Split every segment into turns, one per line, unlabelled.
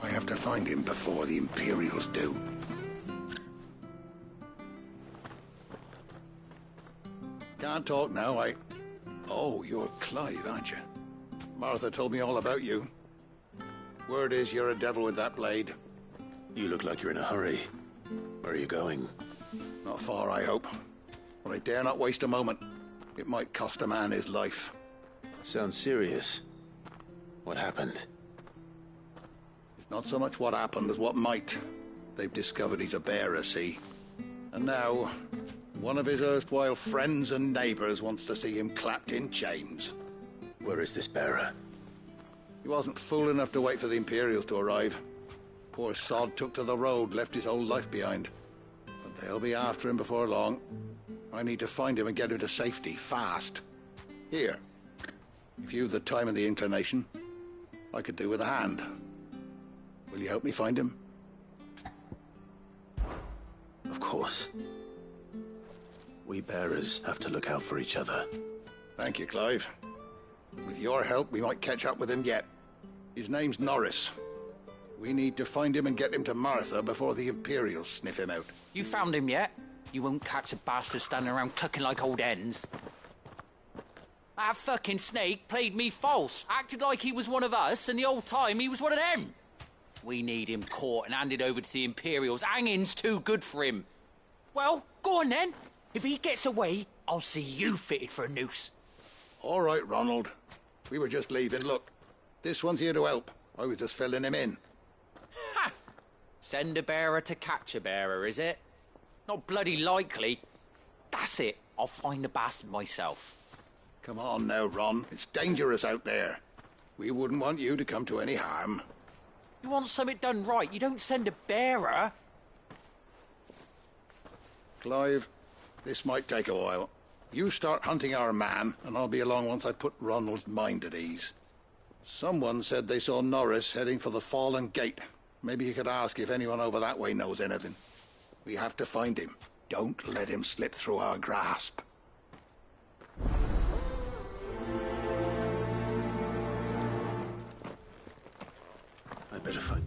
I have to find him before the Imperials do. Can't talk now, Oh, you're Clive, aren't you? Martha told me all about you. Word is you're a devil with that blade.
You look like you're in a hurry. Where are you going?
Not far, I hope. But I dare not waste a moment. It might cost a man his life.
Sounds serious. What happened?
It's not so much what happened as what might. They've discovered he's a bearer, see? And now, one of his erstwhile friends and neighbours wants to see him clapped in chains.
Where is this bearer?
He wasn't fool enough to wait for the Imperials to arrive. Poor sod took to the road, left his whole life behind. But they'll be after him before long. I need to find him and get him to safety, fast. Here, if you've the time and the inclination, I could do with a hand. Will you help me find him?
Of course. We bearers have to look out for each other.
Thank you, Clive. With your help, we might catch up with him yet. His name's Norris. We need to find him and get him to Martha before the Imperials sniff him out.
You found him yet? You won't catch a bastard standing around clucking like old hens. That fucking snake played me false, acted like he was one of us, and the whole time he was one of them. We need him caught and handed over to the Imperials. Hanging's too good for him. Well, go on then. If he gets away, I'll see you fitted for a noose.
All right, Ronald. We were just leaving. Look, this one's here to help. I was just filling him in.
Ha! Send a bearer to catch a bearer, is it? Not bloody likely. That's it. I'll find the bastard myself.
Come on now, Ron. It's dangerous out there. We wouldn't want you to come to any harm.
You want something done right, you don't send a bearer.
Clive, this might take a while. You start hunting our man, and I'll be along once I put Ronald's mind at ease. Someone said they saw Norris heading for the Fallen Gate. Maybe you could ask if anyone over that way knows anything. We have to find him. Don't let him slip through our grasp.
I better find...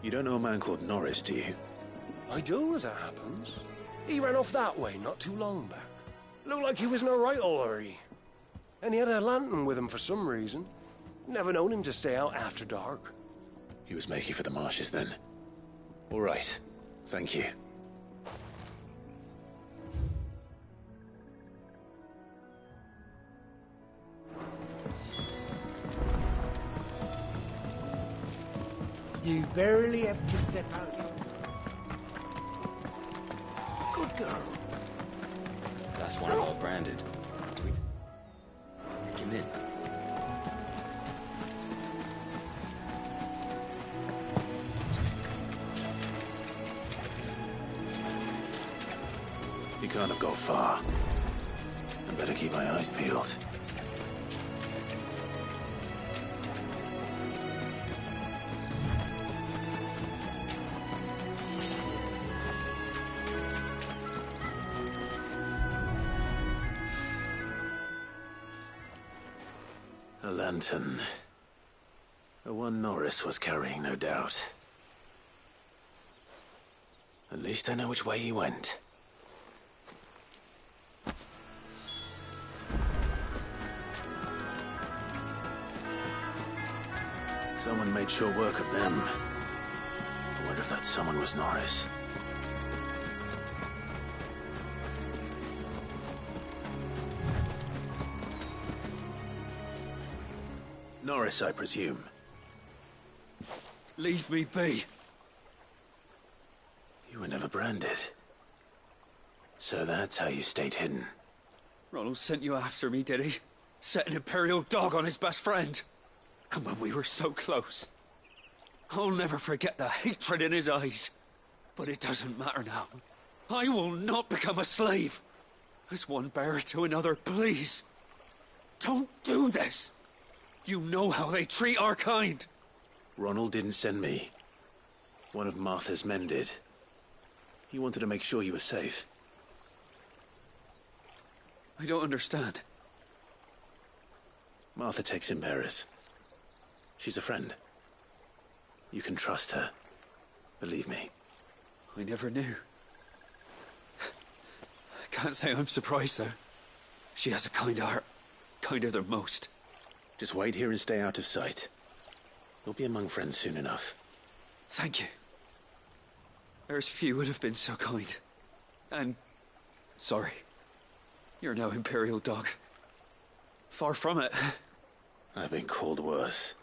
You don't know a man called Norris, do you?
I do, as it happens. He ran off that way not too long back. Looked like he was in a right old hurry. And he had a lantern with him for some reason. Never known him to stay out after dark.
He was making for the marshes then. All right. Thank you.
You barely have to step out. Good girl.
That's one of our branded. Come in.
He can't have gone far. I better keep my eyes peeled. A lantern. The one Norris was carrying, no doubt. At least I know which way he went. Someone made sure work of them. I wonder if that someone was Norris. Norris, I presume.
Leave me be.
You were never branded. So that's how you stayed hidden.
Ronald sent you after me, did he? Set an Imperial dog on his best friend. And when we were so close. I'll never forget the hatred in his eyes. But it doesn't matter now. I will not become a slave. As one bearer to another, please. Don't do this. You know how they treat our kind.
Ronald didn't send me. One of Martha's men did. He wanted to make sure you were safe.
I don't understand.
Martha takes in bearers. She's a friend. You can trust her. Believe me.
I never knew. Can't say I'm surprised, though. She has a kind heart. Kinder than most.
Just wait here and stay out of sight. You'll be among friends soon enough.
Thank you. There's few would have been so kind. And... sorry. You're no Imperial dog. Far from it.
I've been called worse.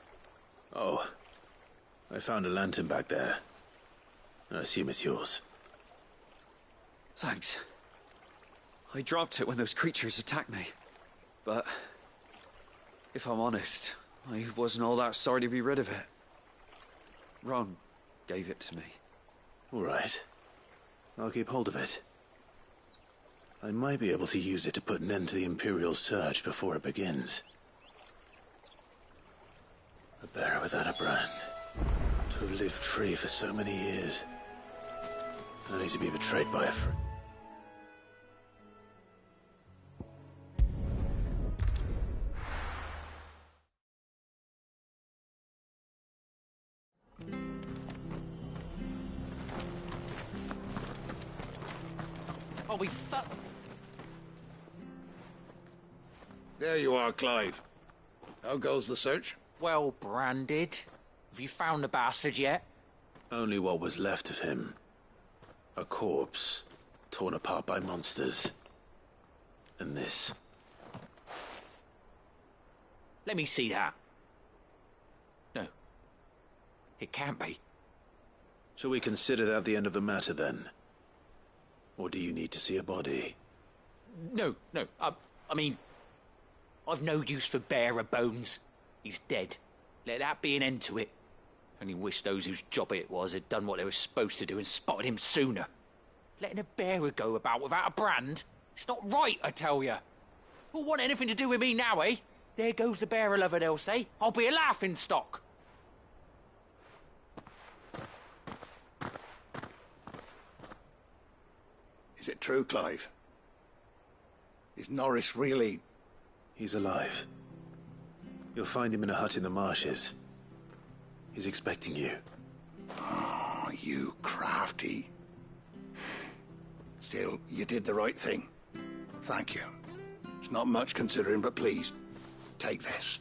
Oh. I found a lantern back there. I assume it's yours.
Thanks. I dropped it when those creatures attacked me. But... if I'm honest, I wasn't all that sorry to be rid of it. Ron gave it to me.
All right. I'll keep hold of it. I might be able to use it to put an end to the Imperial surge before it begins. A bearer without a brand. To have lived free for so many years. Only to be betrayed by a friend.
Oh, we fuck.
There you are, Clive. How goes the search?
Well branded. Have you found the bastard yet?
Only what was left of him. A corpse, torn apart by monsters. And this.
Let me see that. No. It can't be.
Shall we consider that the end of the matter, then? Or do you need to see a body?
No. I mean... I've no use for bearer bones. He's dead. Let that be an end to it. Only wish those whose job it was had done what they were supposed to do and spotted him sooner. Letting a bearer go about without a brand? It's not right, I tell you. Who'll want anything to do with me now, eh? There goes the bearer lover, they'll say. I'll be a laughing stock.
Is it true, Clive? Is Norris really...
He's alive. You'll find him in a hut in the marshes. He's expecting you.
crafty. Still, you did the right thing. Thank you. It's not much considering, but please, take this.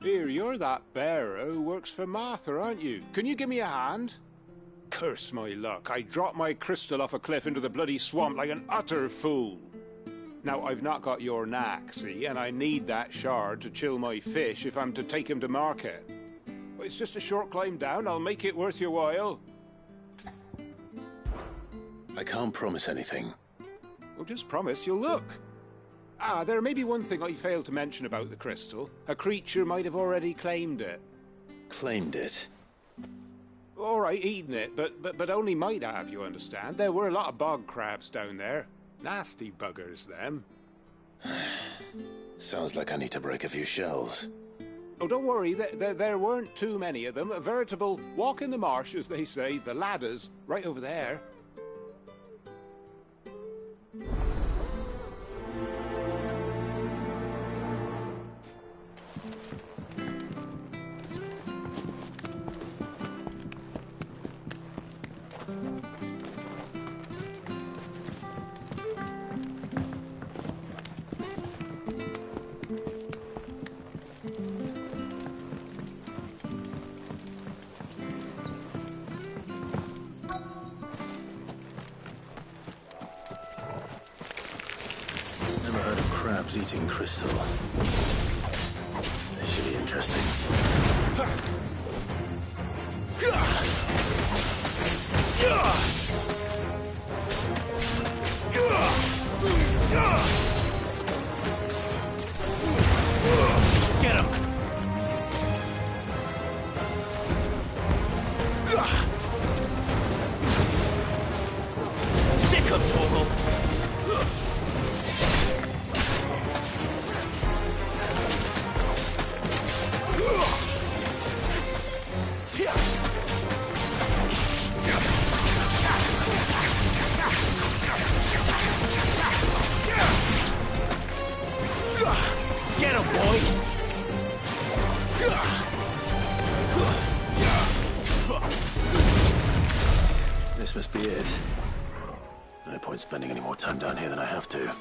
Here, you're that bearer who works for Martha, aren't you? Can you give me a hand? Curse my luck, I dropped my crystal off a cliff into the bloody swamp like an utter fool. Now, I've not got your knack, see, and I need that shard to chill my fish if I'm to take him to market. But it's just a short climb down, I'll make it worth your while.
I can't promise anything.
Well, just promise you'll look. Ah, there may be one thing I failed to mention about the crystal. A creature might have already claimed it.
Claimed it?
All right, eaten it, but only might have, you understand. There were a lot of bog crabs down there. Nasty buggers, them.
Sounds like I need to break a few shells.
Oh, don't worry, there weren't too many of them. A veritable walk in the marsh, as they say. The ladders, right over there.
Crabs eating crystal. This should be interesting. Get him! Sick of Torgal! Get him, boy! This must be it. No point spending any more time down here than I have to.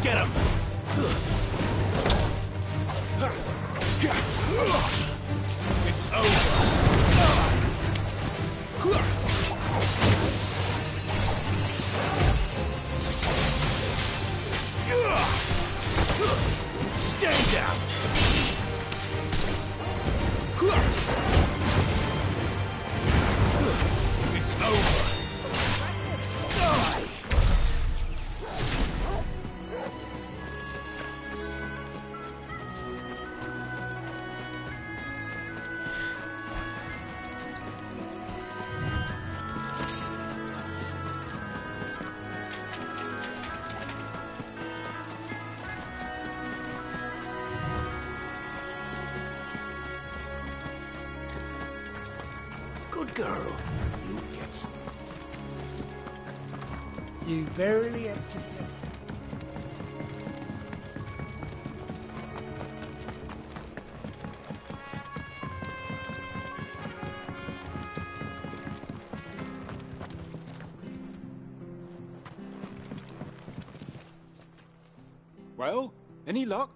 Get him! It's over! Stay down! It's over! Die!
girl, you'll get some. You barely have to step.
Well, any luck?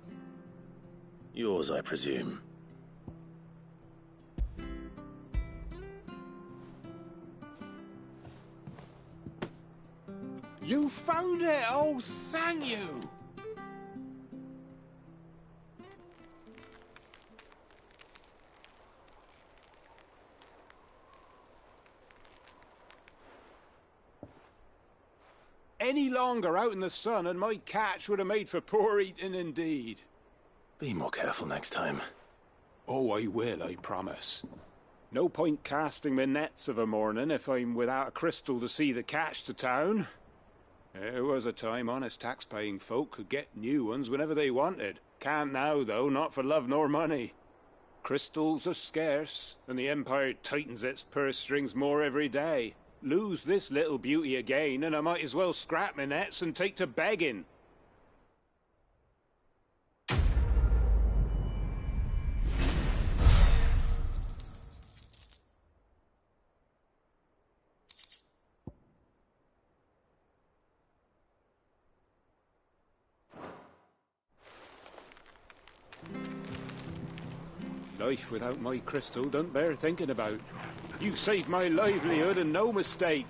Yours, I presume.
You found it! Oh, thank you! Any longer out in the sun and my catch would have made for poor eating indeed.
Be more careful next time.
Oh, I will, I promise. No point casting my nets of a morning if I'm without a crystal to see the catch to town. There was a time honest tax-paying folk could get new ones whenever they wanted. Can't now, though, not for love nor money. Crystals are scarce, and the Empire tightens its purse strings more every day. Lose this little beauty again, and I might as well scrap my nets and take to begging. Life without my crystal don't bear thinking about. You've saved my livelihood and no mistake.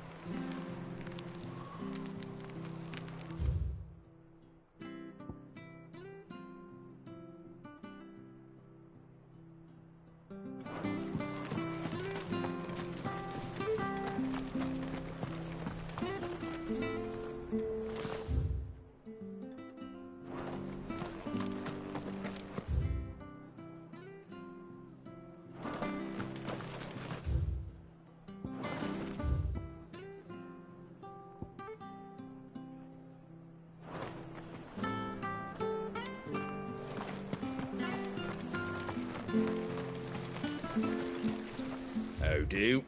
How do?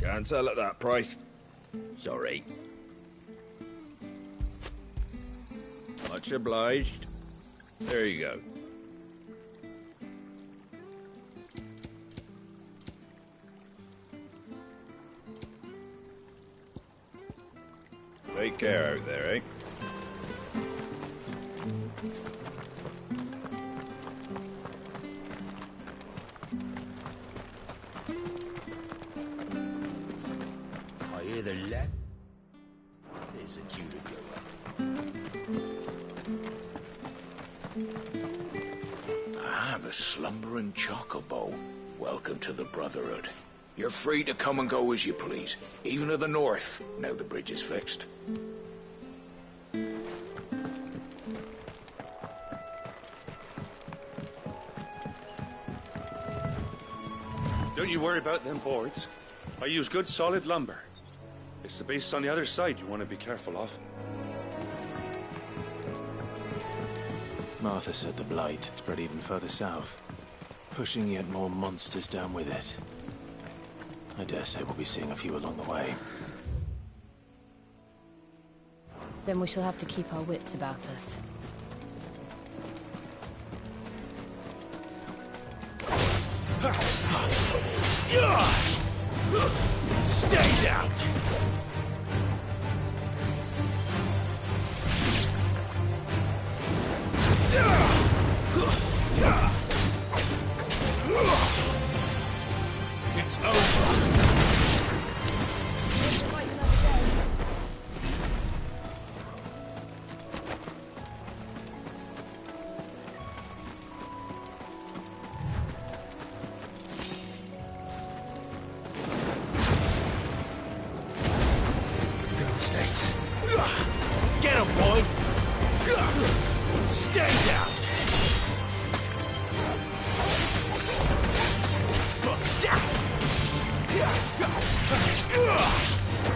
Can't sell at that price. Sorry. Much obliged. There you go. Take care out there, eh?
I hear the lad. There's a due to go up. Ah, the slumbering chocobo. Welcome to the Brotherhood. You're free to come and go as you please, even to the north, now the bridge is fixed.
Don't you worry about them boards. I use good solid lumber. It's the beasts on the other side you want to be careful of.
Martha said the blight had spread even further south, pushing yet more monsters down with it. I dare say we'll be seeing a few along the way.
Then we shall have to keep our wits about us.
Stay down! It's over! Mistakes. Get him, boy! Stay down!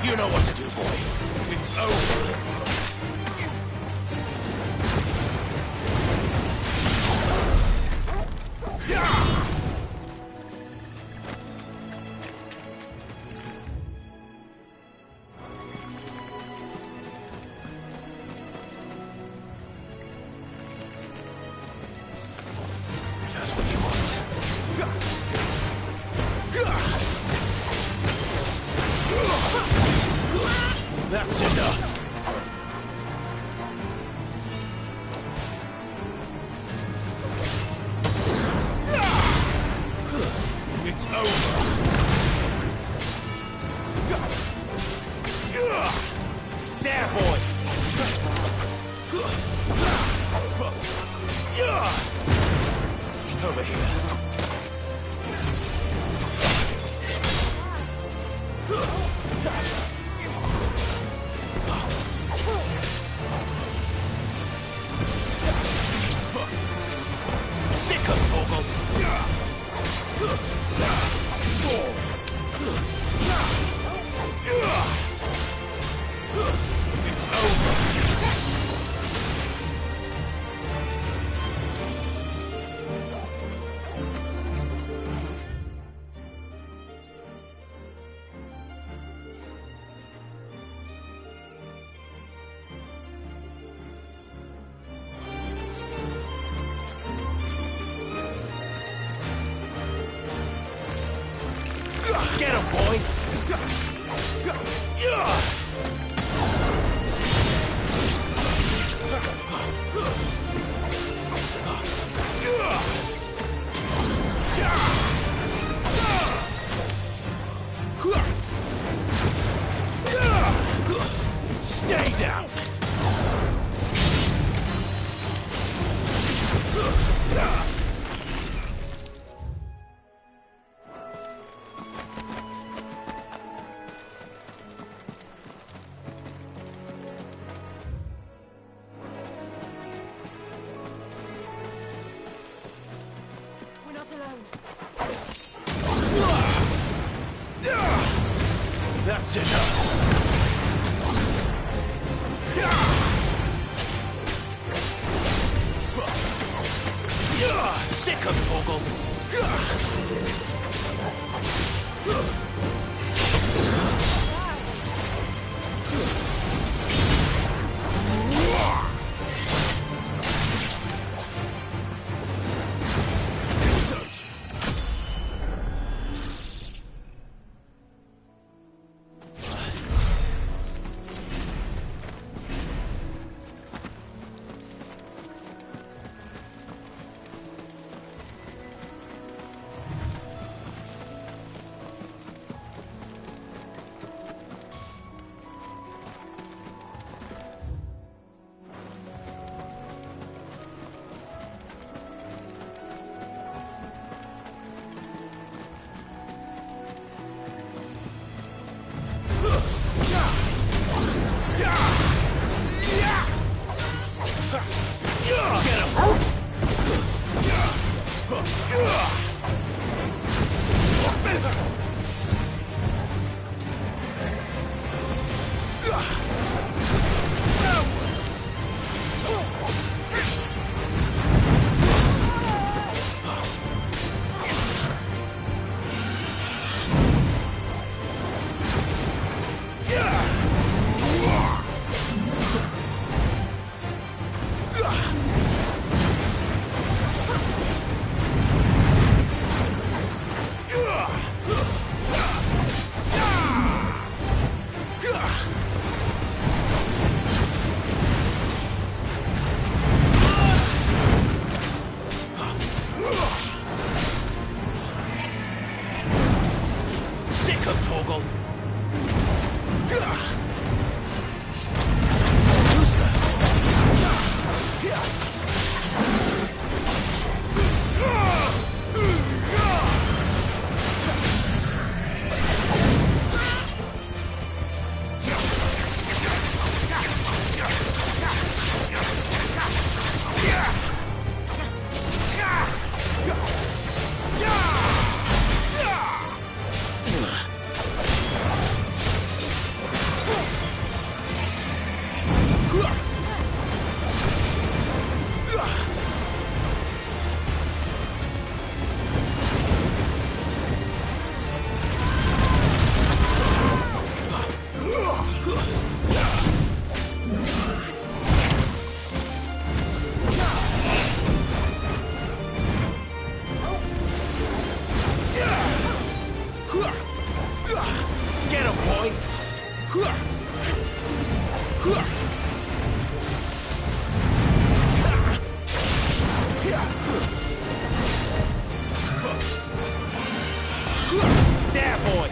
You know what to do, boy. It's over.
That's enough. It's over. There, boy. Over here. Sick of Toggle. It's over. Get him, boy! Stay down!
We're not alone.
That's enough. Sick of Toggle. Sick of Toggle. Who's that? Get him, boy! There, boy!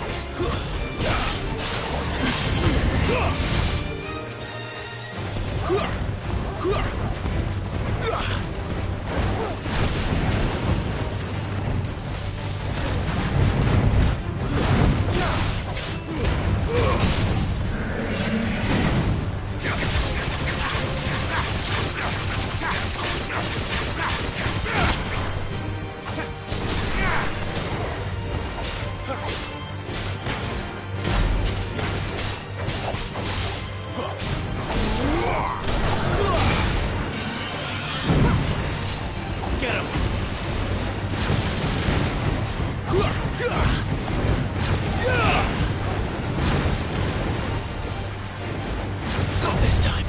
Get him! Not this time.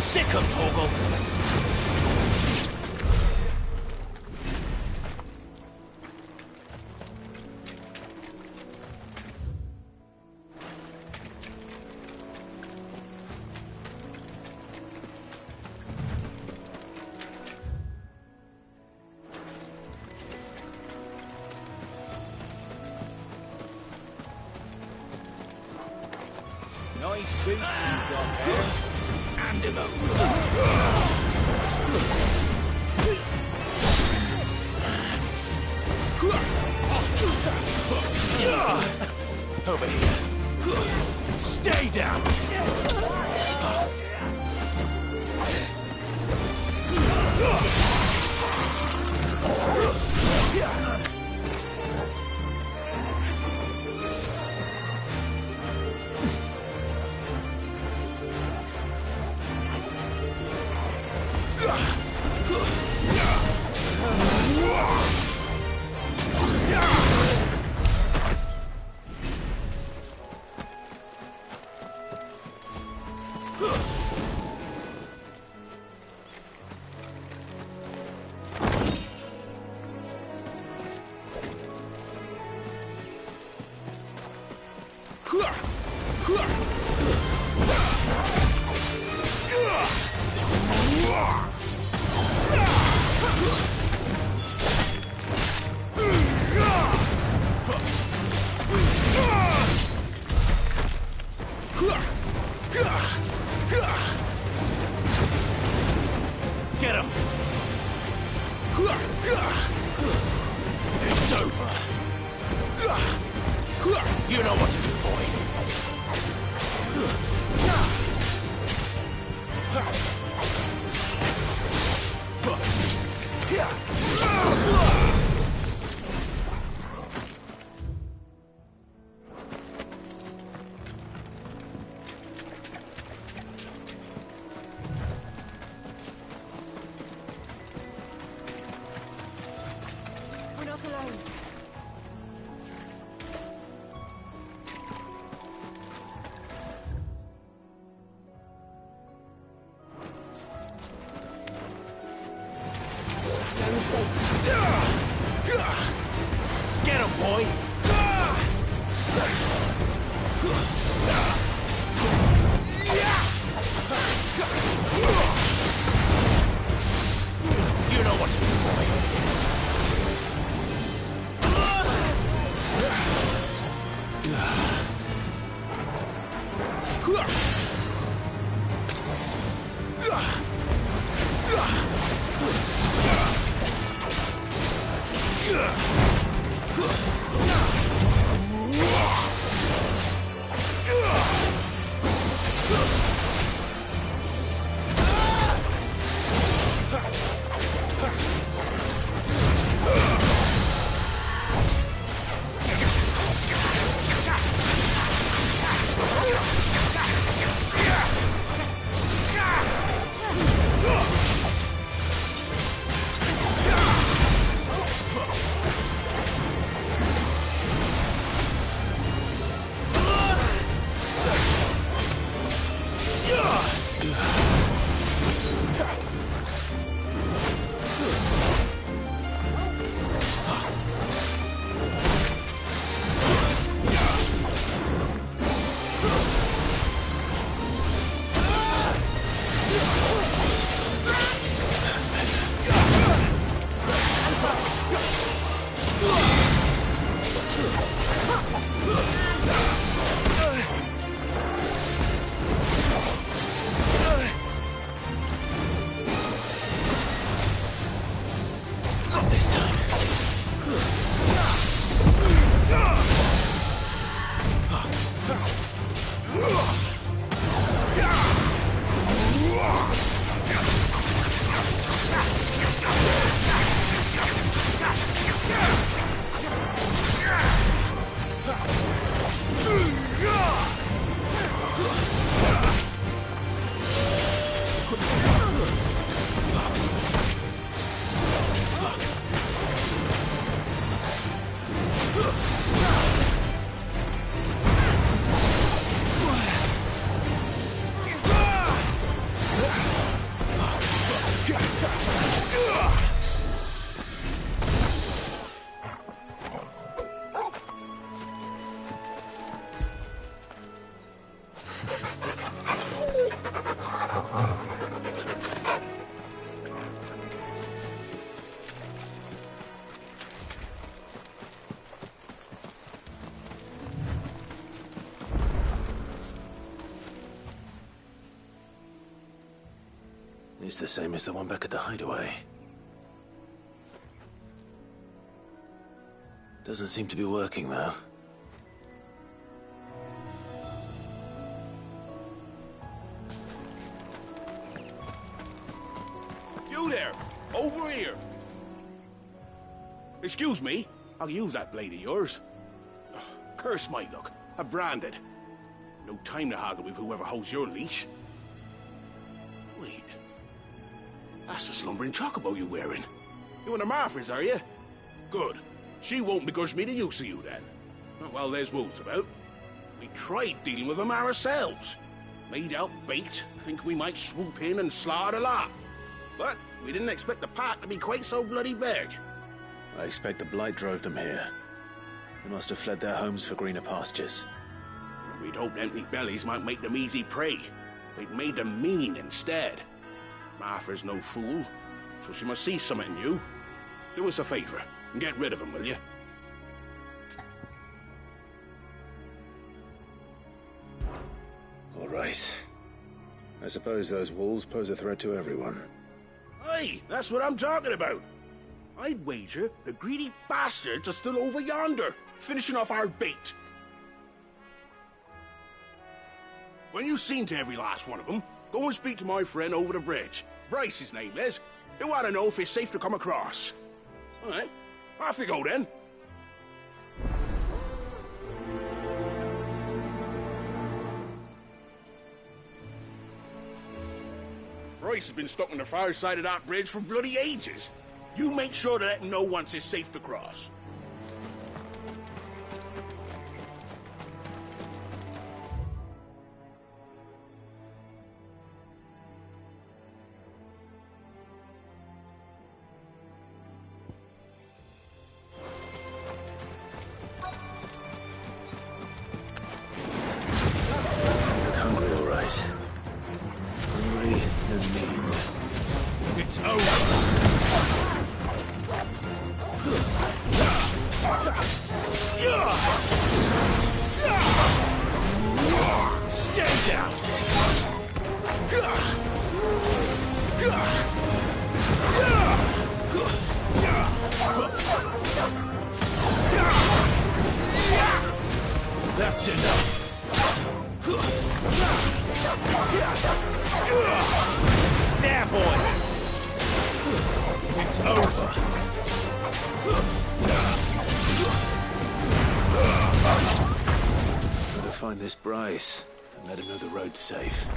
Sick of Torgal!
Nice boots you've got there. Hand him over.
Over here. Stay down! Get him! It's over. You know what to do, boy. It's the same as the one back at the hideaway. Doesn't seem to be working, though.
You there! Over here! Excuse me, I'll use that blade of yours. Ugh, curse my luck. I'm branded. No time to haggle with whoever holds your leash. Wait. That's the slumbering chocobo you're wearing. You and the Marthas, are you? Good. She won't begrudge me the use of you, then. Not while there's wolves about. We tried dealing with them ourselves. Made out bait, think we might swoop in and slaughter the lot. But we didn't expect the pack to be quite so bloody big.
I expect the blight drove them here. They must have fled their homes for greener pastures.
We'd hoped empty bellies might make them easy prey. They'd made them mean instead. Martha's no fool, so she must see something in you. Do us a favor and get rid of them, will you?
All right. I suppose those wolves pose a threat to everyone.
Aye, that's what I'm talking about. I'd wager the greedy bastards are still over yonder, finishing off our bait. When you've seen to every last one of them, go and speak to my friend over the bridge. Bryce, his name is. He'll want to know if it's safe to come across. All right, off you go then. Bryce has been stuck on the far side of that bridge for bloody ages. You make sure to let him know once it's safe to cross.
Look hungry, all right. Hungry and mean.
It's over. Stay down! That's enough! There, boy! It's over!
Gotta find this Bryce and let him know the road's safe.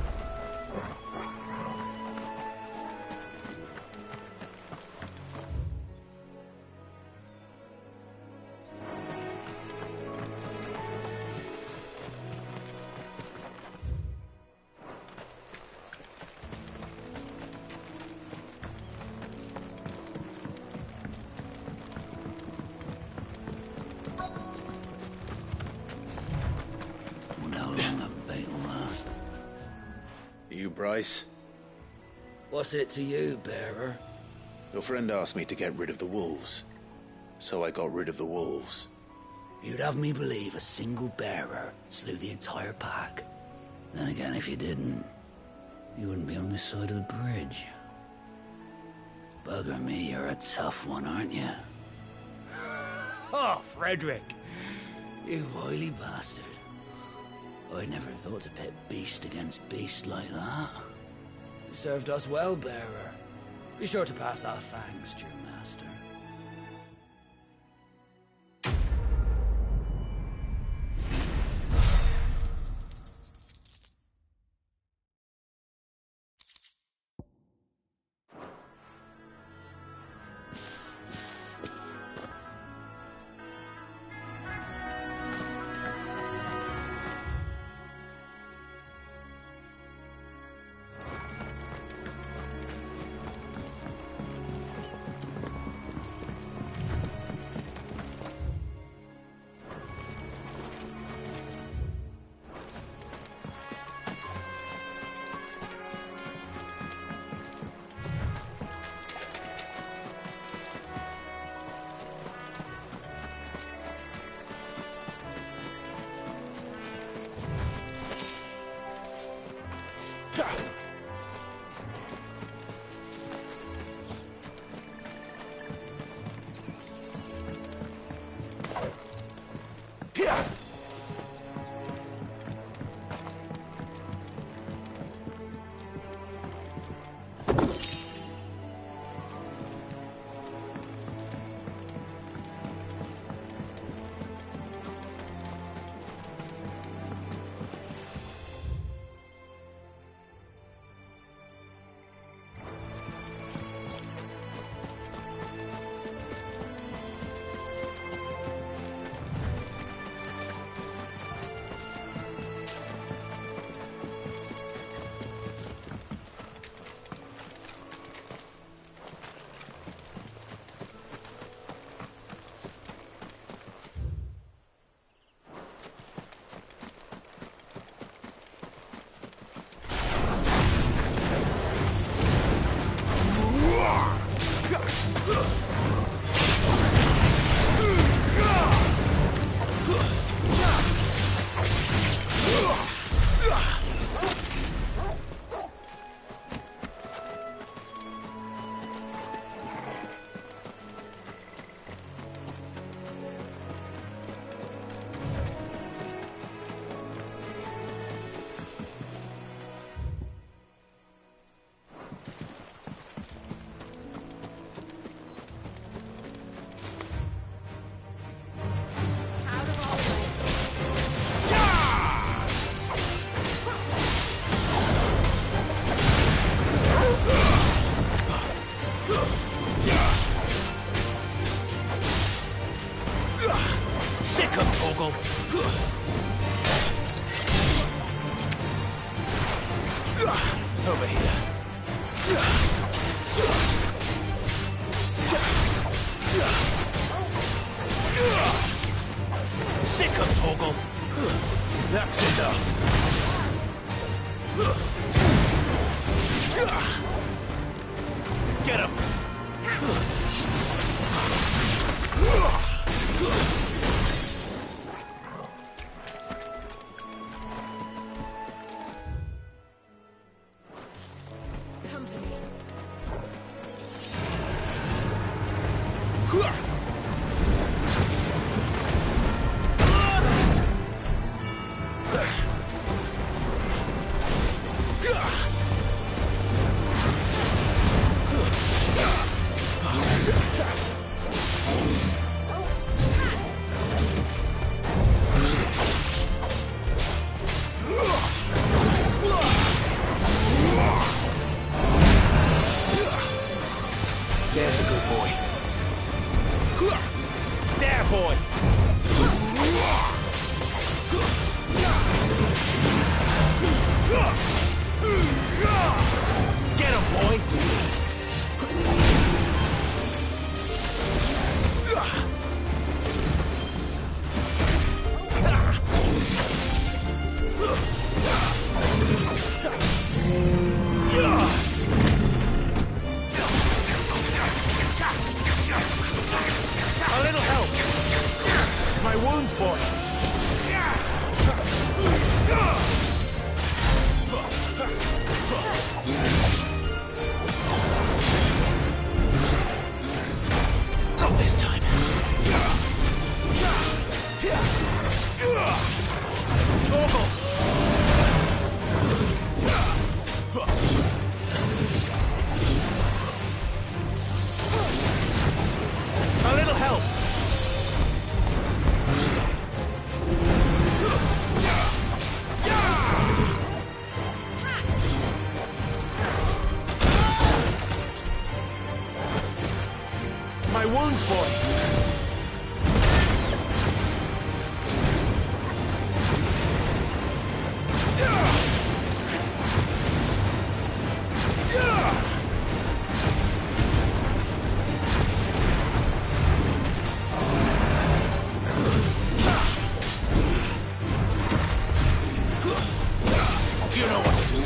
You, Bryce?
What's it to you, bearer?
Your friend asked me to get rid of the wolves, so I got rid of the wolves.
You'd have me believe a single bearer slew the entire pack. Then again, if you didn't, you wouldn't be on this side of the bridge. Bugger me, you're a tough one, aren't you? Oh, Frederick! You wily bastard. I never thought to pit beast against beast like that. You served us well, bearer. Be sure to pass our thanks to your master.
Over here. Sick of Torgal. That's enough. Get him. There's a good boy. There, boy! Get him, boy! A little help! My wounds, boy! Not this time. Torgal! A little help! My wounds, boy! You know what to do.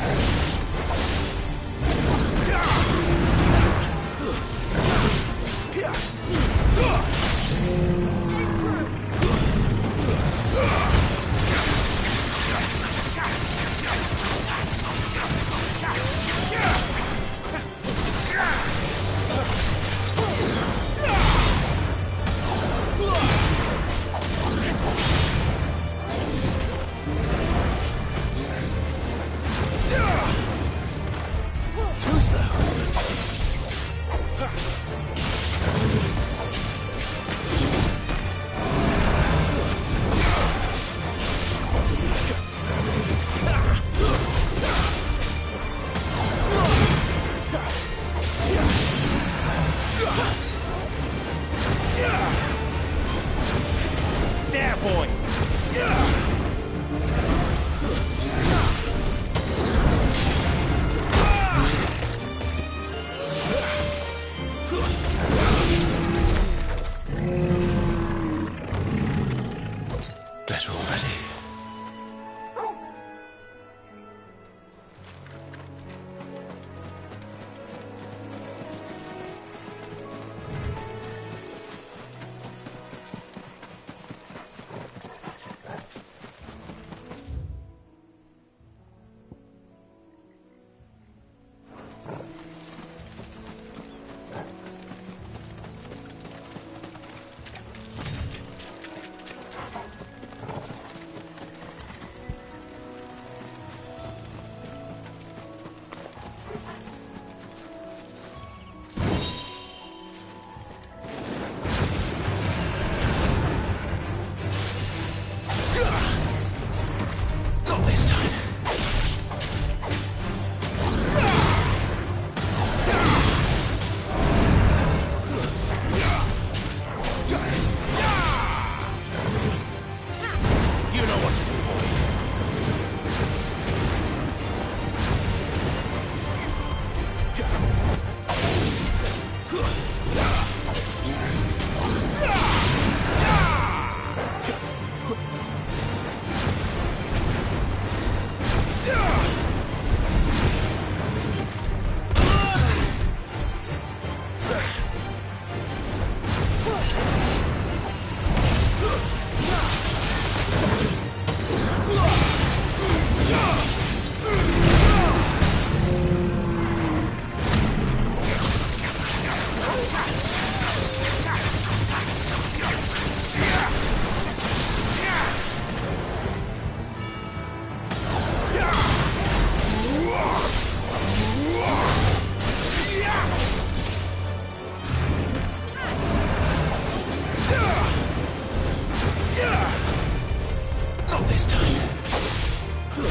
A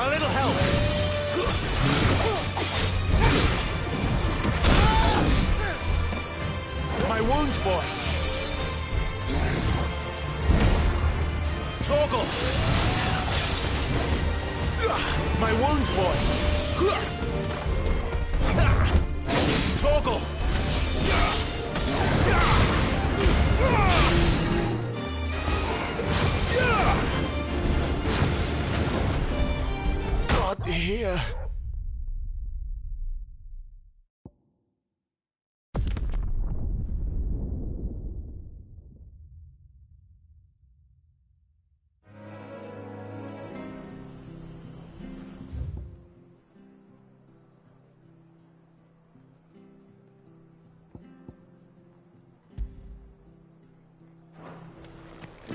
little help! My wounds, boy! Torgal! My wounds, boy! Torgal! God, here.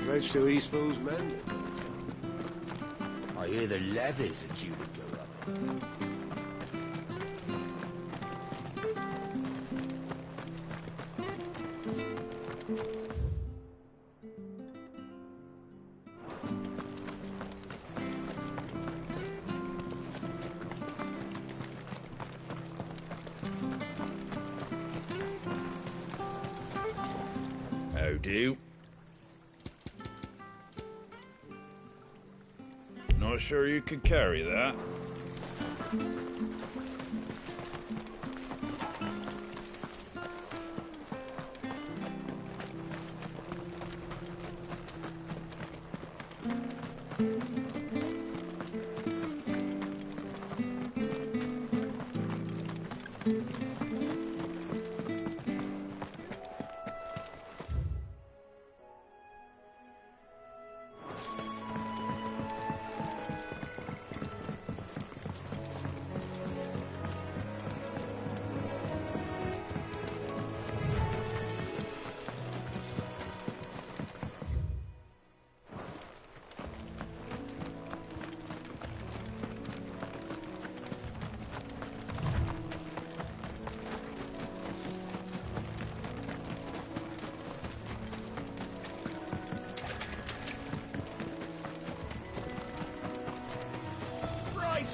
Much to Eastpool's men.
I hear the levies are due to go up.
How do? Not sure you could carry that.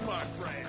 My friend.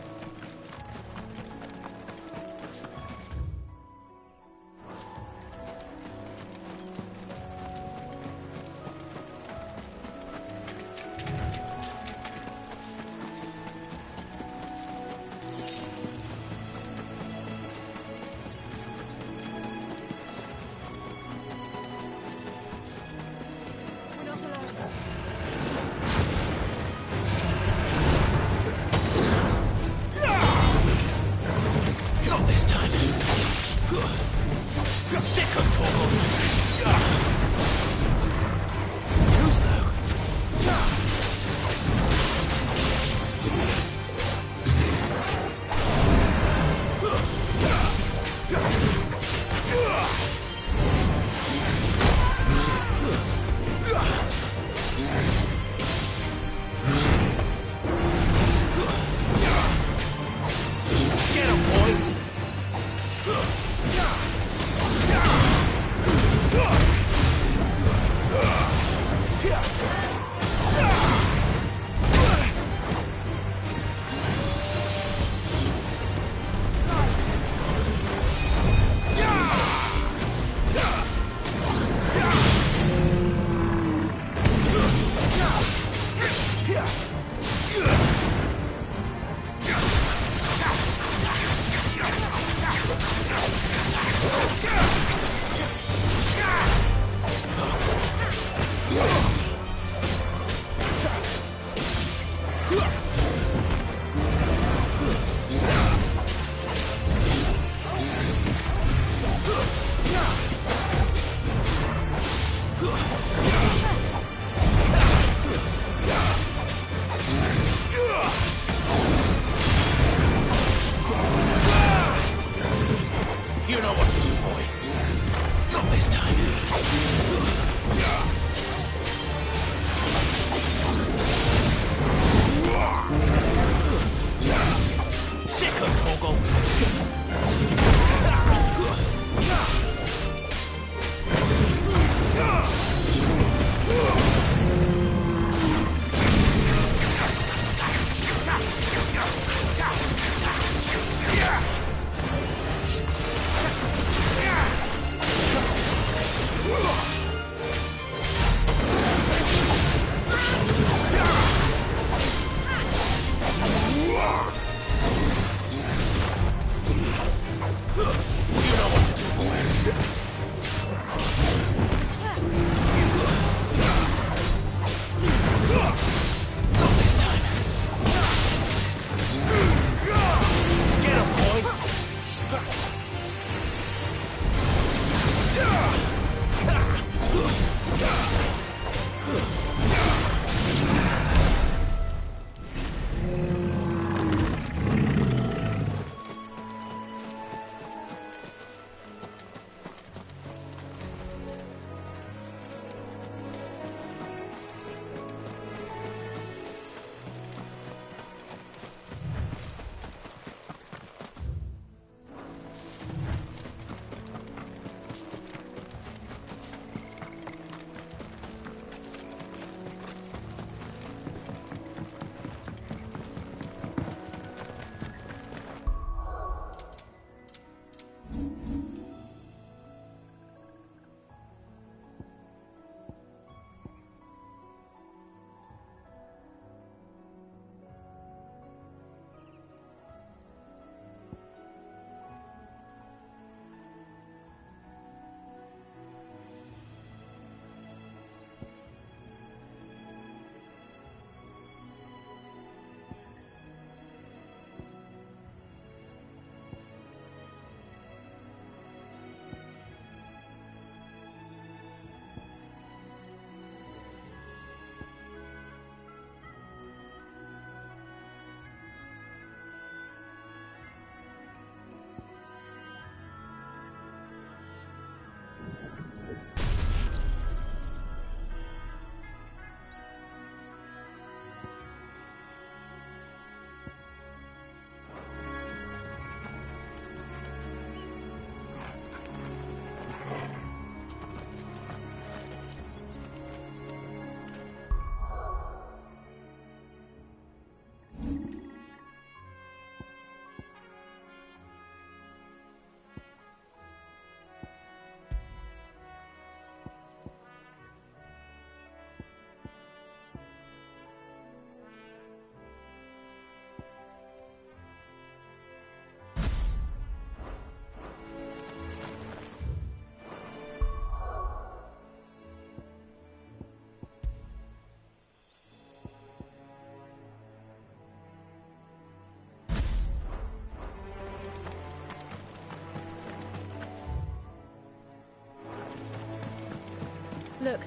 Look,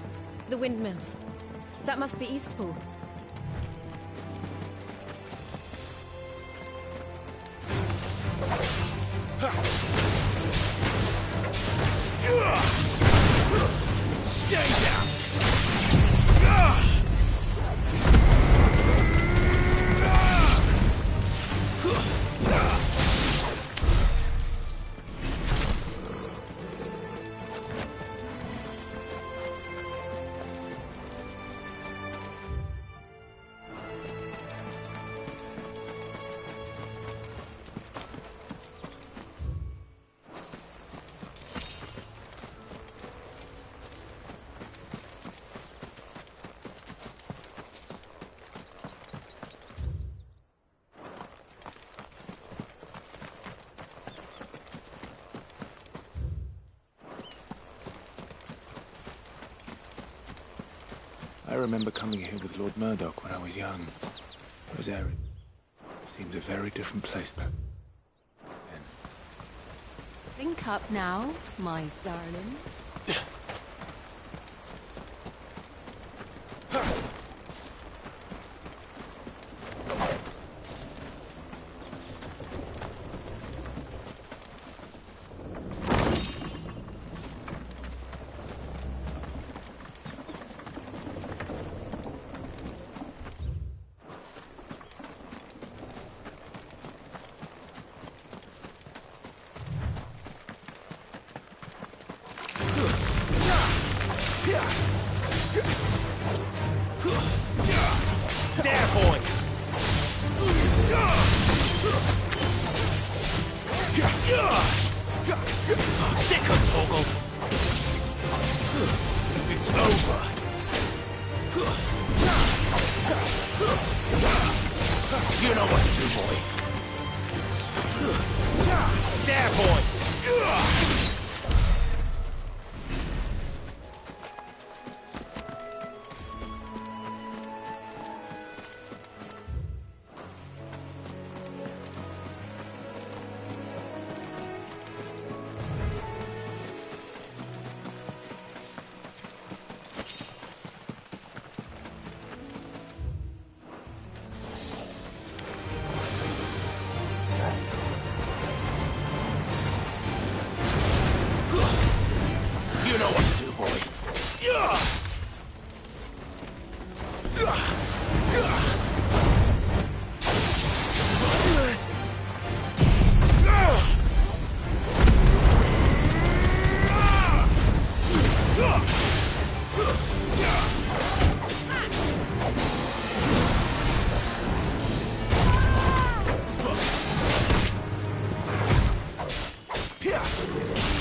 the windmills. That must be Eastpool.
Stay down!
I remember coming here with Lord Murdoch when I was young. Those areas seemed a very different place back then.
Think up now, my darling.
There, boy! Sick of Toggle! It's over. You know what to do, boy. There, boy. You know what to do, boy.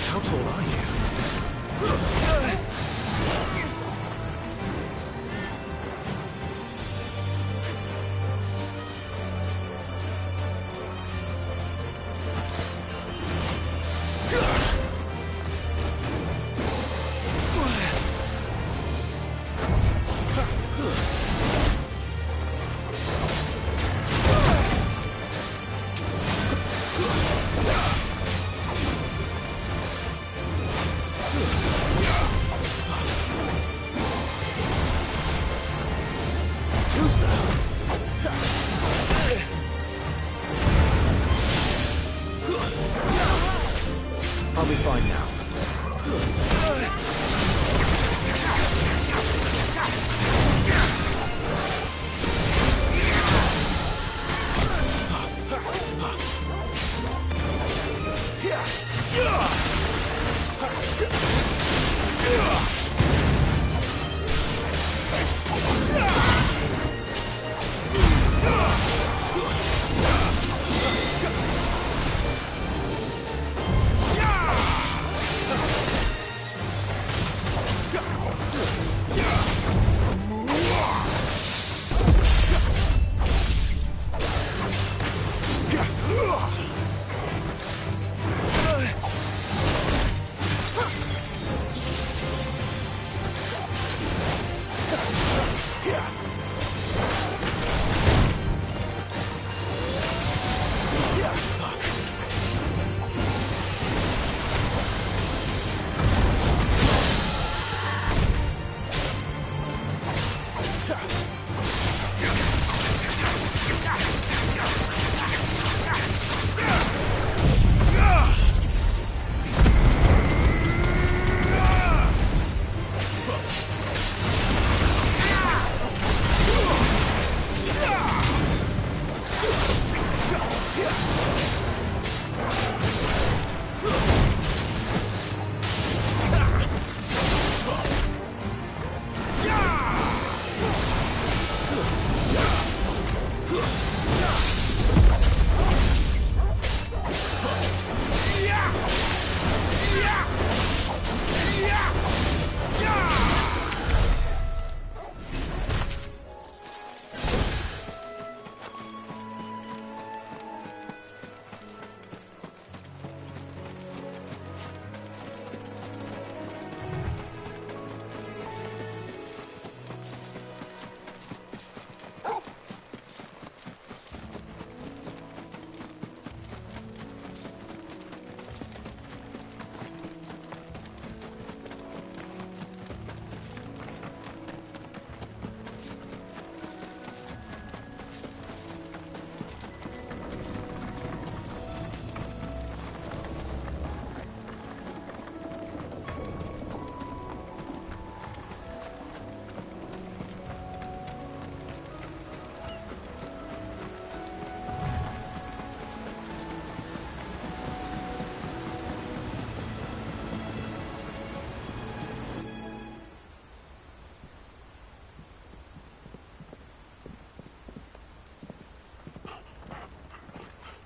How tall are you? Too slow. I'll be fine now.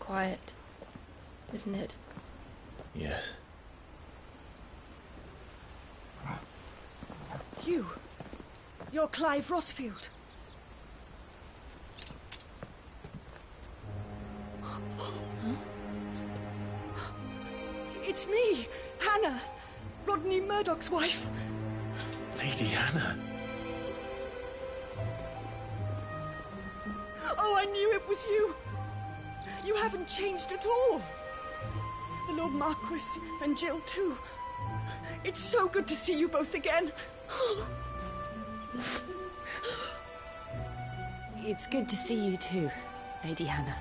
Quiet, isn't it?
Yes.
You're Clive Rossfield. It's me, Hannah, Rodney Murdoch's wife.
Lady Hannah.
Oh, I knew it was you. You haven't changed at all. The Lord Marquis and Jill too. It's so good to see you both again.
It's good to see you too, Lady Hannah.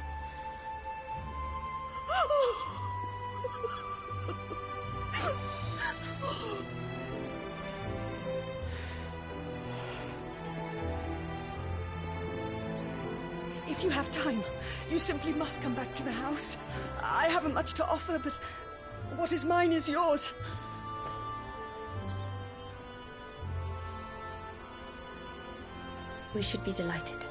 If you have time, you simply must come back to the house. I haven't much to offer, but what is mine is yours.
We should be delighted.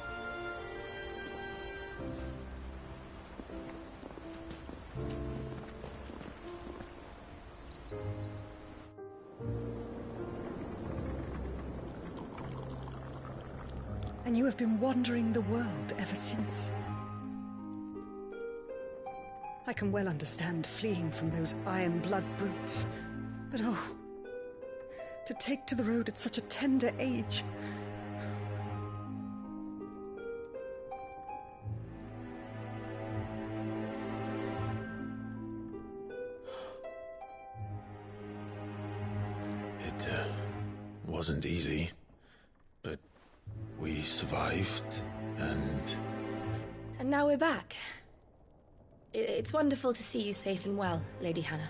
And you have been wandering the world ever since. I can well understand fleeing from those iron blood brutes, but oh, to take to the road at such a tender age.
It wasn't easy, but we survived, and...
And now we're back. It's wonderful to see you safe and well, Lady Hannah.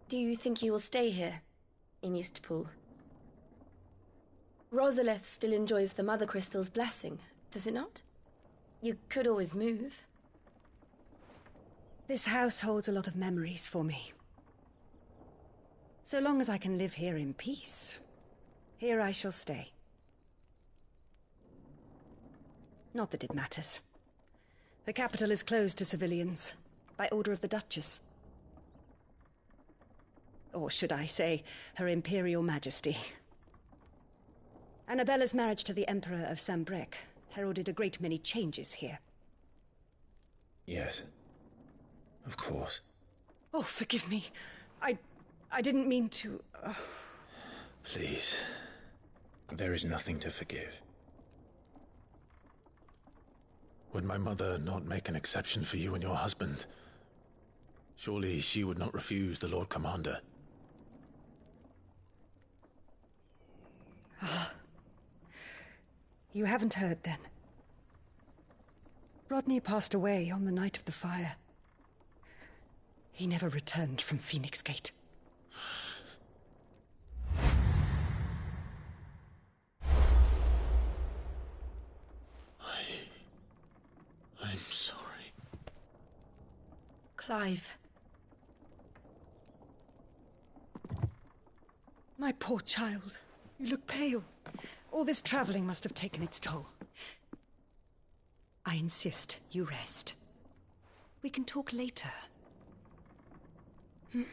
Do you think you will stay here, in Eastpool? Rosalith still enjoys the Mother Crystal's blessing, does it not? You could always move.
This house holds a lot of memories for me. So long as I can live here in peace, here I shall stay. Not that it matters. The capital is closed to civilians, by order of the Duchess. Or should I say, Her Imperial Majesty. Annabella's marriage to the Emperor of Sambrec heralded a great many changes here.
Yes. Of course.
Oh, forgive me. I didn't mean to...
Please. There is nothing to forgive. Would my mother not make an exception for you and your husband? Surely she would not refuse the Lord Commander.
You haven't heard, then. Rodney passed away on the night of the fire. He never returned from Phoenix Gate.
I'm sorry.
Clive.
My poor child. You look pale. All this traveling must have taken its toll. I insist you rest. We can talk later. Hmm?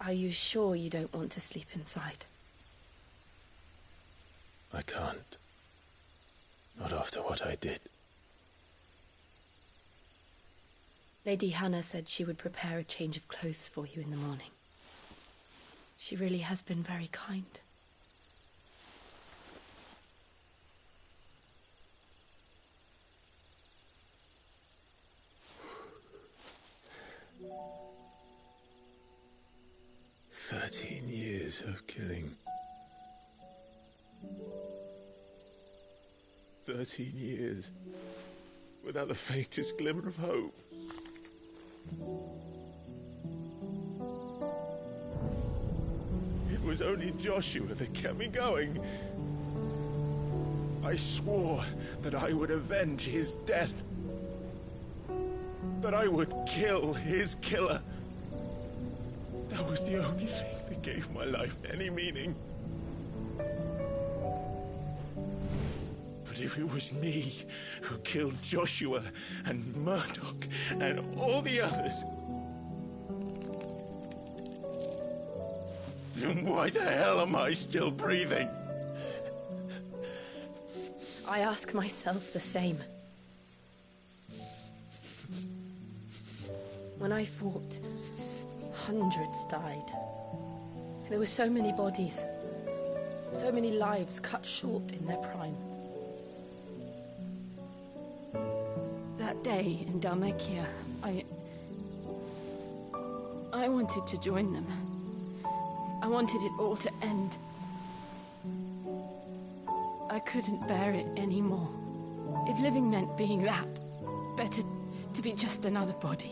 Are you sure you don't want to sleep inside?
I can't. Not after what I did.
Lady Hannah said she would prepare a change of clothes for you in the morning. She really has been very kind.
Years of killing. 13 years without the faintest glimmer of hope.
was only Joshua that kept me going. I swore that I would avenge his death. That I would kill his killer. That was the only thing that gave my life any meaning. But if it was me who killed Joshua and Murdoch and all the others, then why the hell am I still breathing?
I ask myself the same. When I fought, hundreds died. There were so many bodies, so many lives cut short in their prime. That day in Dalmekia, I wanted to join them. I wanted it all to end. I couldn't bear it anymore. If living meant being that, better to be just another body.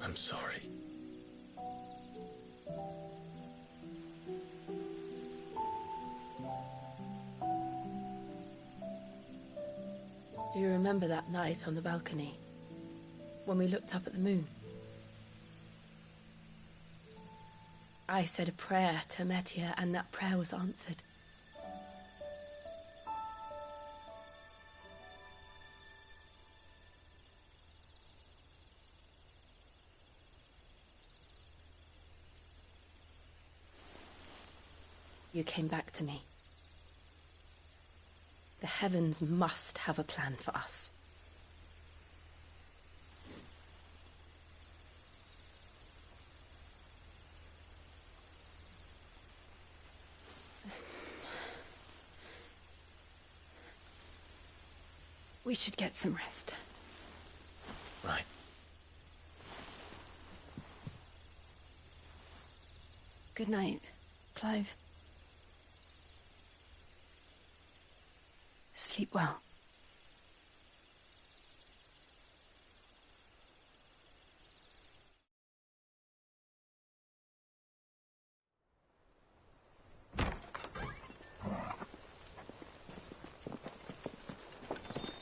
I'm sorry.
Do you remember that night on the balcony, when we looked up at the moon? I said a prayer to Metia, and that prayer was answered. You came back to me. The heavens must have a plan for us. We should get some rest.
Right.
Good night, Clive. Sleep well.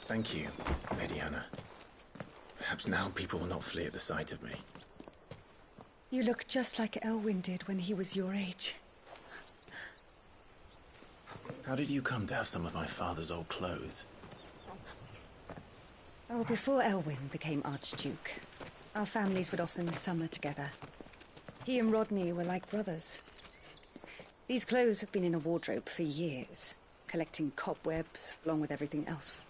Thank you, Lady Hannah. Perhaps now people will not flee at the sight of me.
You look just like Elwyn did when he was your age.
How did you come to have some of my father's old clothes?
Oh, before Elwyn became Archduke, our families would often summer together. He and Rodney were like brothers. These clothes have been in a wardrobe for years, collecting cobwebs along with everything else.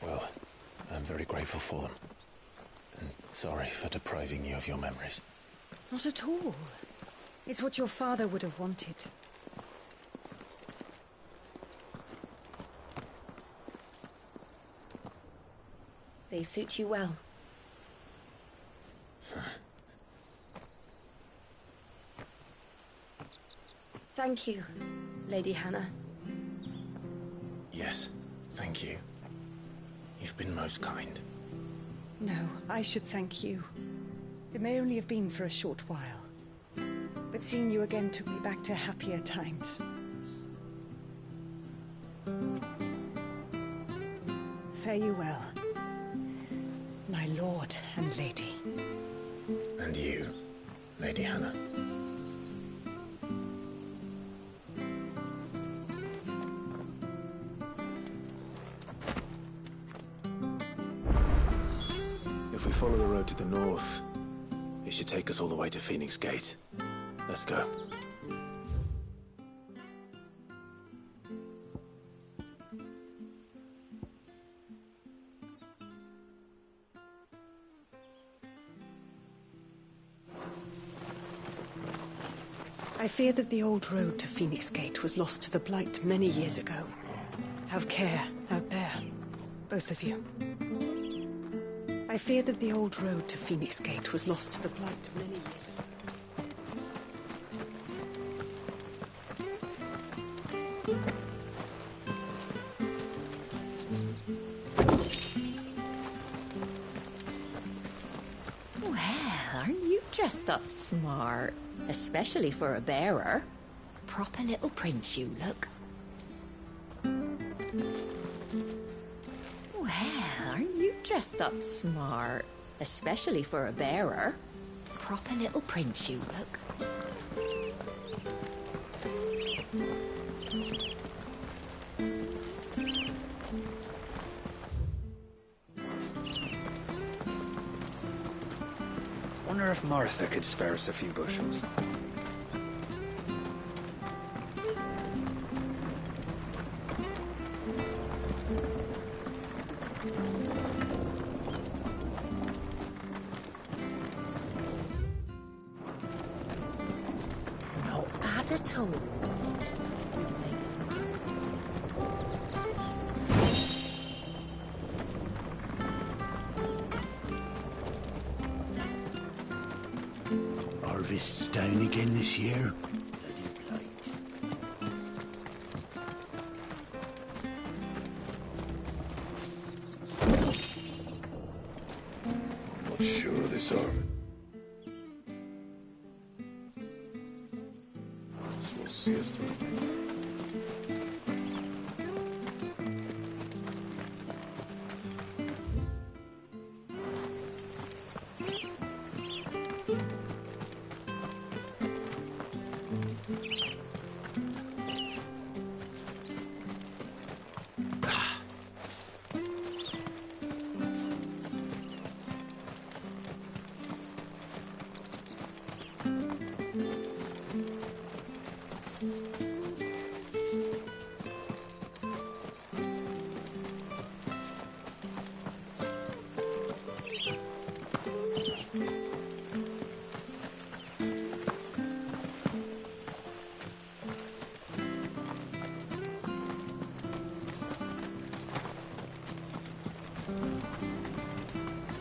Well, I'm very grateful for them. And sorry for depriving you of your memories.
Not at all. It's what your father would have wanted.
They suit you well. Thank you, Lady Hannah.
Yes, thank you. You've been most kind.
No, I should thank you. It may only have been for a short while, but seeing you again took me back to happier times. Fare you well, my lord and lady.
And you, Lady Hannah. If we follow the road to the north, it should take us all the way to Phoenix Gate. Let's go.
I fear that the old road to Phoenix Gate was lost to the Blight many years ago. Have care out there, both of you. I fear that the old road to Phoenix Gate was lost to the Blight many years ago.
Well, aren't you dressed up smart? Especially for a bearer. Proper little prince you look. Well, aren't you dressed up smart? Especially for a bearer. Proper little prince you look.
Wonder if Martha could spare us a few bushels.
Not bad at all.
Harvest's down again this year.
I'm not sure of this harvest. This will see us through.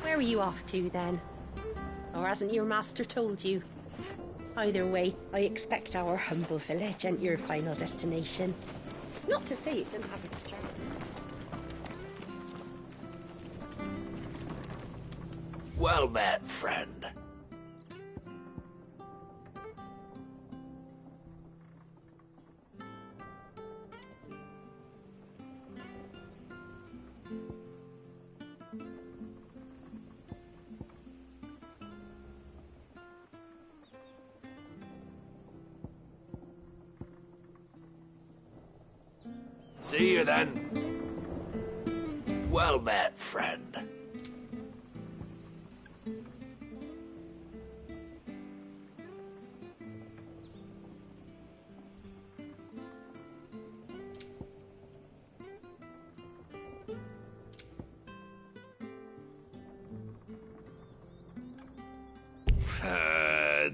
Where are you off to, then? Or hasn't your master told you? Either way, I expect our humble village ain't your final destination. Not to say it didn't have its challenges.
Well met, friend. See you then. Well met, friend.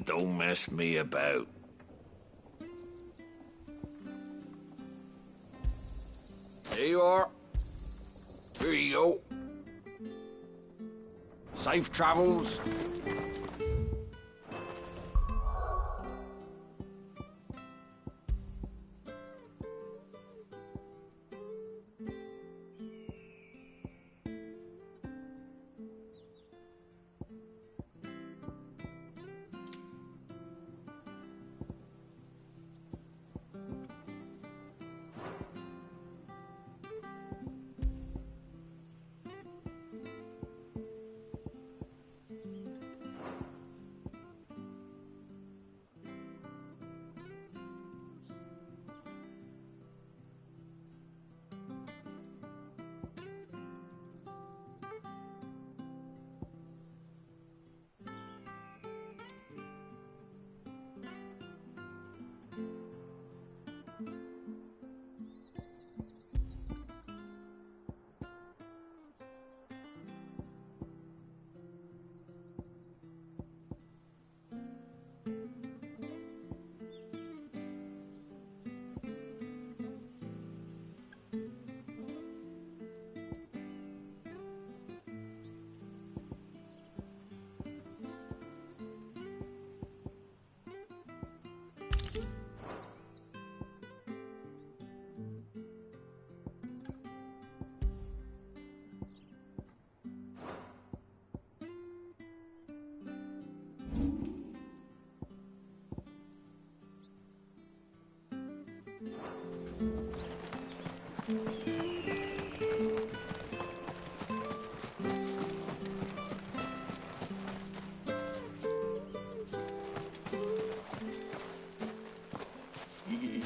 Don't mess me about. There you are. Here you go. Safe travels.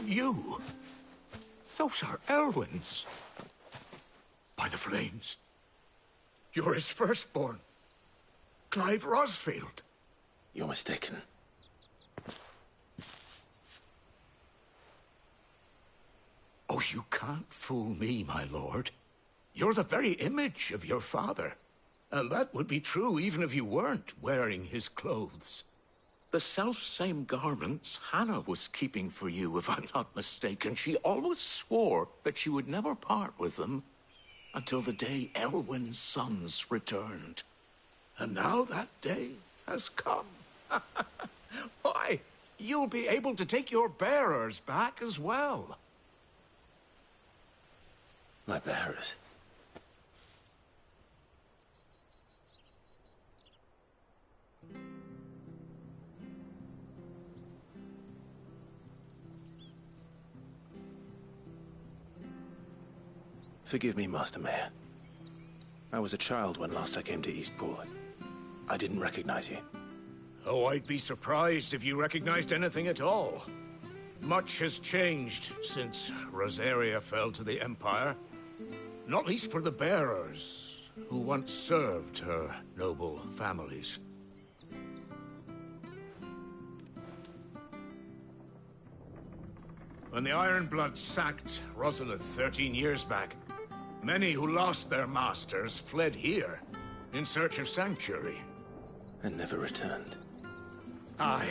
You? Those are Elwyn's. By the flames. You're his firstborn. Clive Rosfield.
You're mistaken.
Oh, you can't fool me, my lord. You're the very image of your father. And that would be true even if you weren't wearing his clothes. The self-same garments Hannah was keeping for you, if I'm not mistaken. She always swore that she would never part with them until the day Elwyn's sons returned. And now that day has come. Why, you'll be able to take your bearers back as well.
My bearers? Forgive me, Master Mayor. I was a child when last I came to Eastpool. I didn't recognize you.
Oh, I'd be surprised if you recognized anything at all. Much has changed since Rosaria fell to the Empire. Not least for the bearers, who once served her noble families. When the Ironbloods sacked Rosalith 13 years back, many who lost their masters fled here in search of sanctuary.
And never returned.
Aye.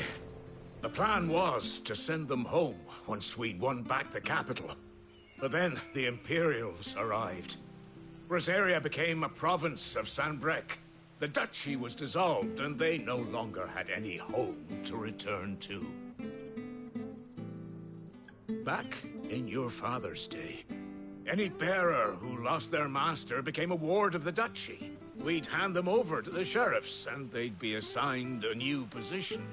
The plan was to send them home once we'd won back the capital. But then the Imperials arrived. Rosaria became a province of Sanbreque. The duchy was dissolved, and they no longer had any home to return to. Back in your father's day, any bearer who lost their master became a ward of the duchy. We'd hand them over to the sheriffs, and they'd be assigned a new position.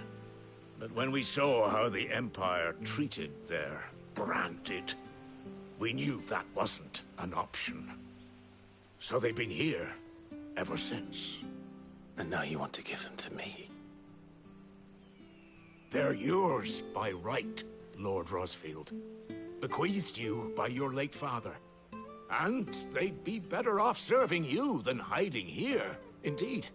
But when we saw how the Empire treated their branded, we knew that wasn't an option. So they've been here ever since.
And now you want to give them to me?
They're yours by right, Lord Rosfield. Bequeathed you by your late father. And they'd be better off serving you than hiding here. Indeed,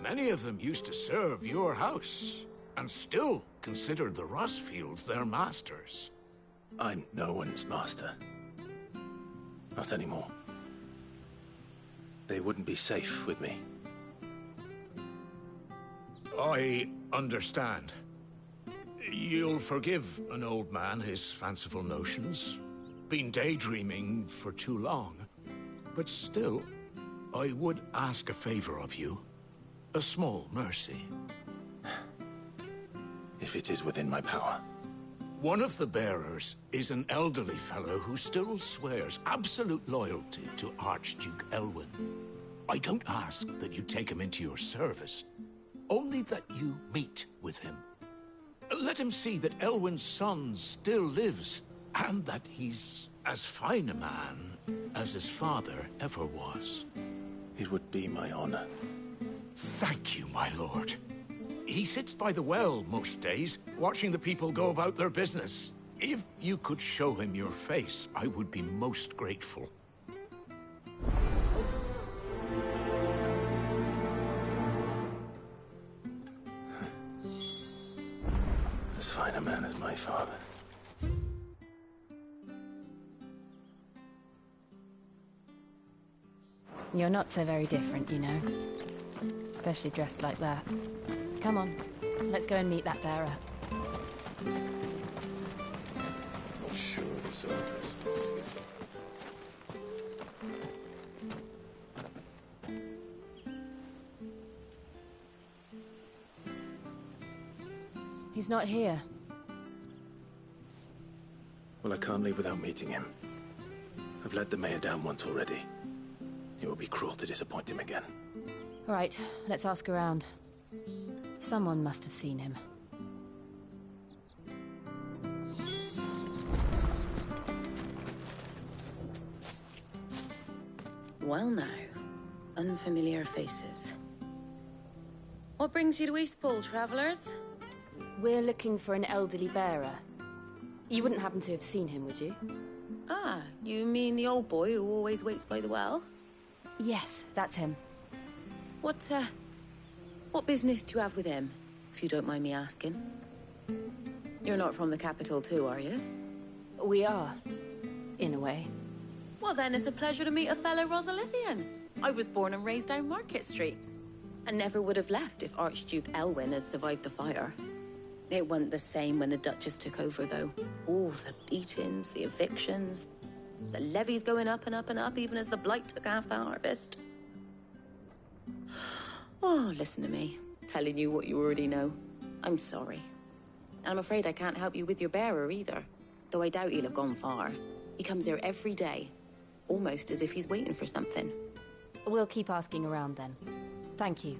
many of them used to serve your house, and still consider the Rosfields their masters.
I'm no one's master. Not anymore. They wouldn't be safe with me.
I understand. You'll forgive an old man his fanciful notions. Been daydreaming for too long. But still, I would ask a favor of you. A small mercy.
If it is within my power.
One of the bearers is an elderly fellow who still swears absolute loyalty to Archduke Elwyn. I don't ask that you take him into your service, only that you meet with him. Let him see that Elwyn's son still lives, and that he's as fine a man as his father ever was.
It would be my honor.
Thank you, my lord. He sits by the well most days, watching the people go about their business. If you could show him your face, I would be most grateful.
As fine a man as my father.
You're not so very different, you know. Especially dressed like that. Come on, let's go and meet that bearer.
Not sure this others.
He's not here.
Well, I can't leave without meeting him. I've let the mayor down once already. It would be cruel to disappoint him again.
All right, let's ask around. Someone must have seen him.
Well now, unfamiliar faces. What brings you to Eastpool, travellers?
We're looking for an elderly bearer. You wouldn't happen to have seen him, would you?
Ah, you mean the old boy who always waits by the well?
Yes, that's him.
What business do you have with him, if you don't mind me asking? You're not from the capital too, are you?
We are, in a way.
Well then, it's a pleasure to meet a fellow Rosalithian. I was born and raised down Market Street. And never would have left if Archduke Elwyn had survived the fire. It wasn't the same when the Duchess took over, though. All the beatings, the evictions, the levies going up and up and up, even as the blight took half the harvest. Oh, listen to me, telling you what you already know. I'm sorry. I'm afraid I can't help you with your bearer either, though I doubt he'll have gone far. He comes here every day, almost as if he's waiting for something.
We'll keep asking around then. Thank you.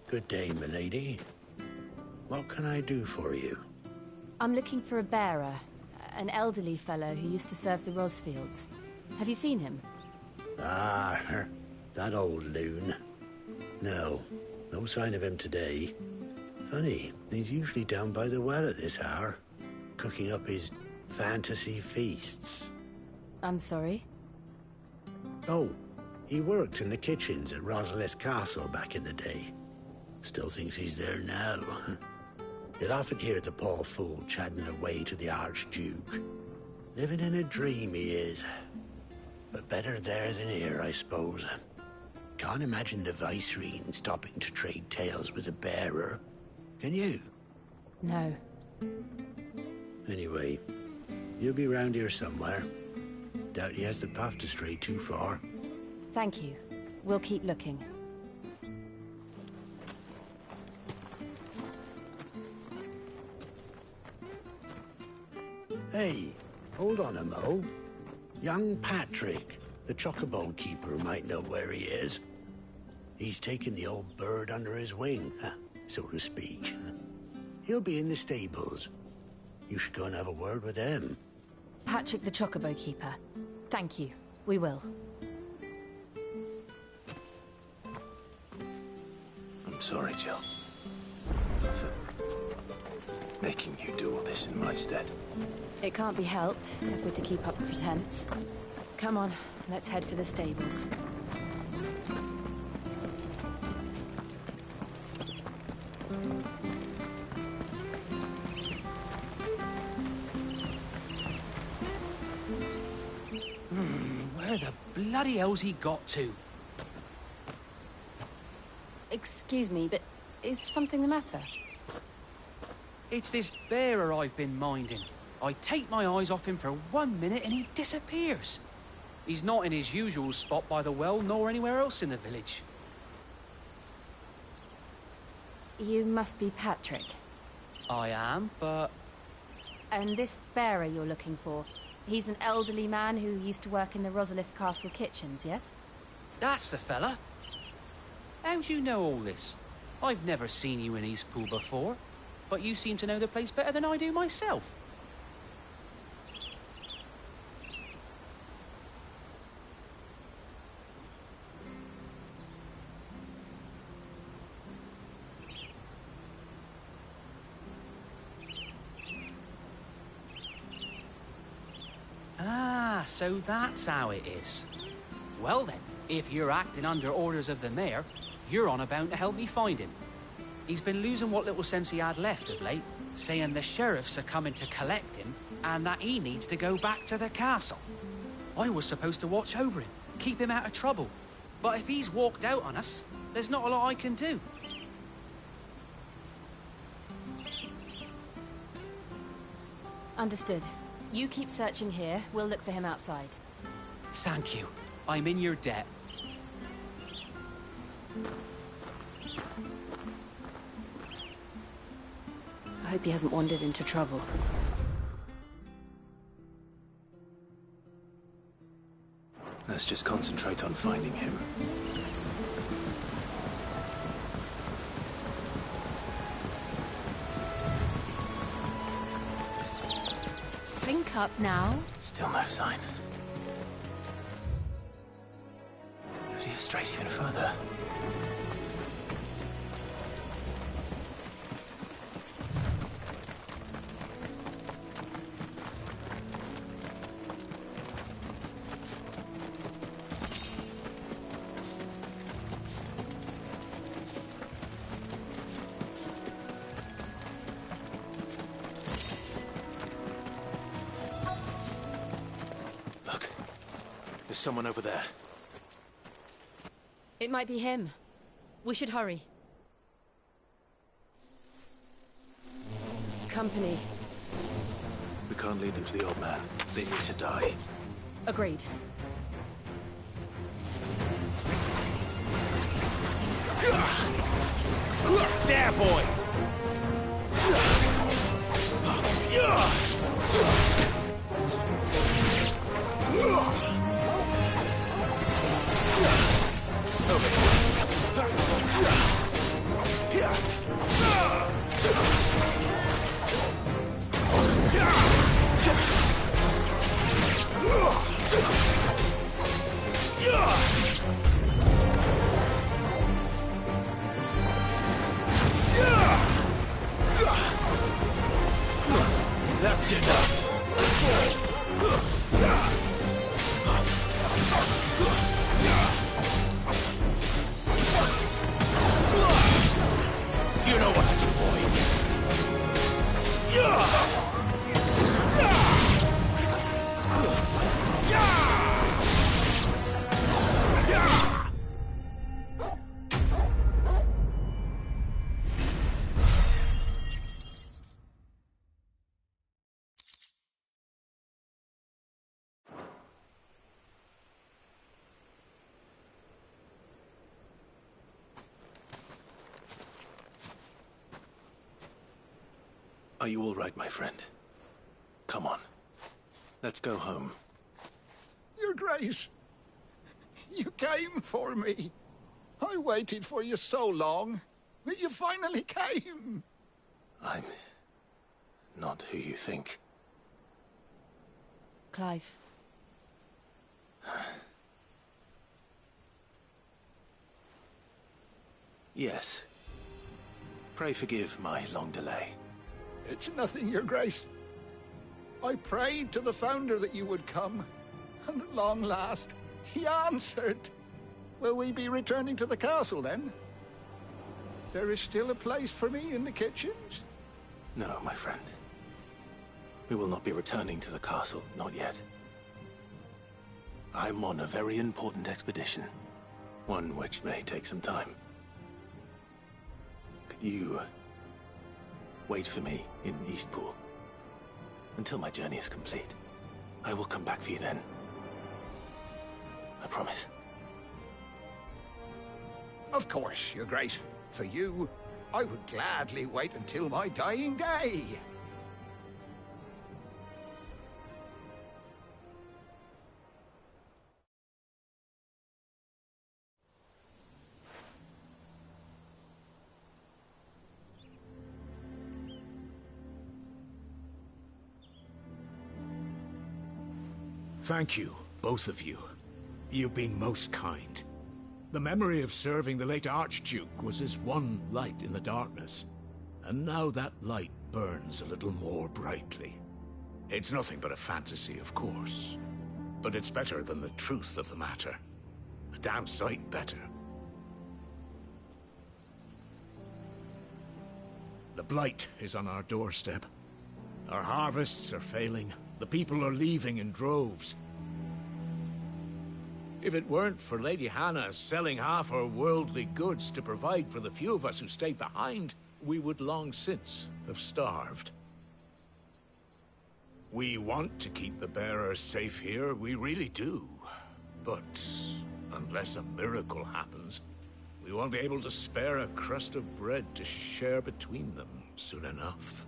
Good day, milady. What can I do for you?
I'm looking for a bearer, an elderly fellow who used to serve the Rosfields. Have you seen him?
Ah, that old loon. No sign of him today. Funny, he's usually down by the well at this hour, cooking up his fantasy feasts.
I'm sorry?
Oh, he worked in the kitchens at Rosalith Castle back in the day. Still thinks he's there now. You'll often hear the poor fool chatting away to the Archduke. Living in a dream he is. But better there than here, I suppose. Can't imagine the Viceroy stopping to trade tales with a bearer. Can you?
No.
Anyway, he'll be round here somewhere. Doubt he has the path to stray too far.
Thank you. We'll keep looking.
Hey, hold on a mo. Young Patrick, the chocobo keeper, might know where he is. He's taken the old bird under his wing, so to speak. He'll be in the stables. You should go and have a word with him.
Patrick the chocobo keeper. Thank you. We will.
I'm sorry, Jill. For making you do all this in my stead.
It can't be helped if we're to keep up the pretense. Come on, let's head for the stables.
Where the bloody hell's he got to?
Excuse me, but is something the matter?
It's this bearer I've been minding. I take my eyes off him for 1 minute and he disappears. He's not in his usual spot by the well, nor anywhere else in the village.
You must be Patrick.
I am, but...
And this bearer you're looking for, he's an elderly man who used to work in the Rosalith Castle kitchens, yes?
That's the fella. How do you know all this? I've never seen you in Eastpool before, but you seem to know the place better than I do myself. Ah, so that's how it is. Well then, if you're acting under orders of the mayor, you're on about to help me find him. He's been losing what little sense he had left of late, saying the sheriffs are coming to collect him and that he needs to go back to the castle. I was supposed to watch over him, keep him out of trouble. But if he's walked out on us, there's not a lot I can do.
Understood. You keep searching here, we'll look for him outside.
Thank you. I'm in your debt.
I hope he hasn't wandered into trouble.
Let's just concentrate on finding him.
Drink up now.
Still no sign. Could he have strayed even further? Look, there's someone over there.
It might be him. We should hurry. Company.
We can't lead them to the old man. They need to die.
Agreed.
There, boy!
That's enough.
You know what to do, boy.
Are you all right, my friend? Come on. Let's go home.
Your Grace, you came for me. I waited for you so long, but you finally came.
I'm not who you think.
Clive.
Yes. Pray forgive my long delay.
It's nothing, Your Grace. I prayed to the Founder that you would come, and at long last, he answered. Will we be returning to the castle, then? There is still a place for me in the kitchens?
No, my friend. We will not be returning to the castle, not yet. I'm on a very important expedition. One which may take some time. Could you wait for me in Eastpool until my journey is complete? I will come back for you then. I promise.
Of course, Your Grace. For you, I would gladly wait until my dying day.
Thank you, both of you. You've been most kind. The memory of serving the late Archduke was as one light in the darkness, and now that light burns a little more brightly. It's nothing but a fantasy, of course, but it's better than the truth of the matter. A damn sight better. The blight is on our doorstep. Our harvests are failing. The people are leaving in droves. If it weren't for Lady Hannah selling half her worldly goods to provide for the few of us who stayed behind, we would long since have starved. We want to keep the bearers safe here, we really do. But unless a miracle happens, we won't be able to spare a crust of bread to share between them soon enough.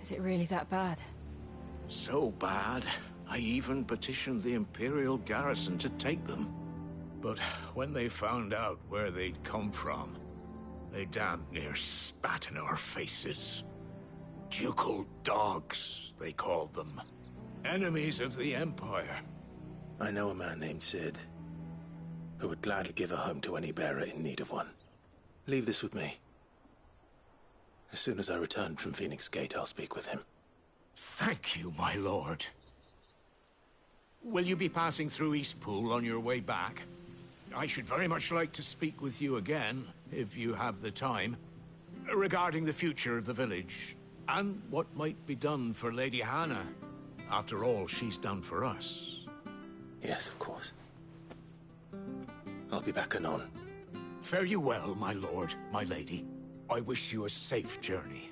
Is it really that bad?
So bad, I even petitioned the Imperial garrison to take them. But when they found out where they'd come from, they damn near spat in our faces. Ducal dogs, they called them. Enemies of the Empire.
I know a man named Sid who would gladly give a home to any bearer in need of one. Leave this with me. As soon as I return from Phoenix Gate, I'll speak with him.
Thank you, my lord. Will you be passing through Eastpool on your way back? I should very much like to speak with you again, if you have the time, regarding the future of the village, and what might be done for Lady Hannah, after all she's done for us.
Yes, of course. I'll be back anon.
Fare you well, my lord, my lady. I wish you a safe journey.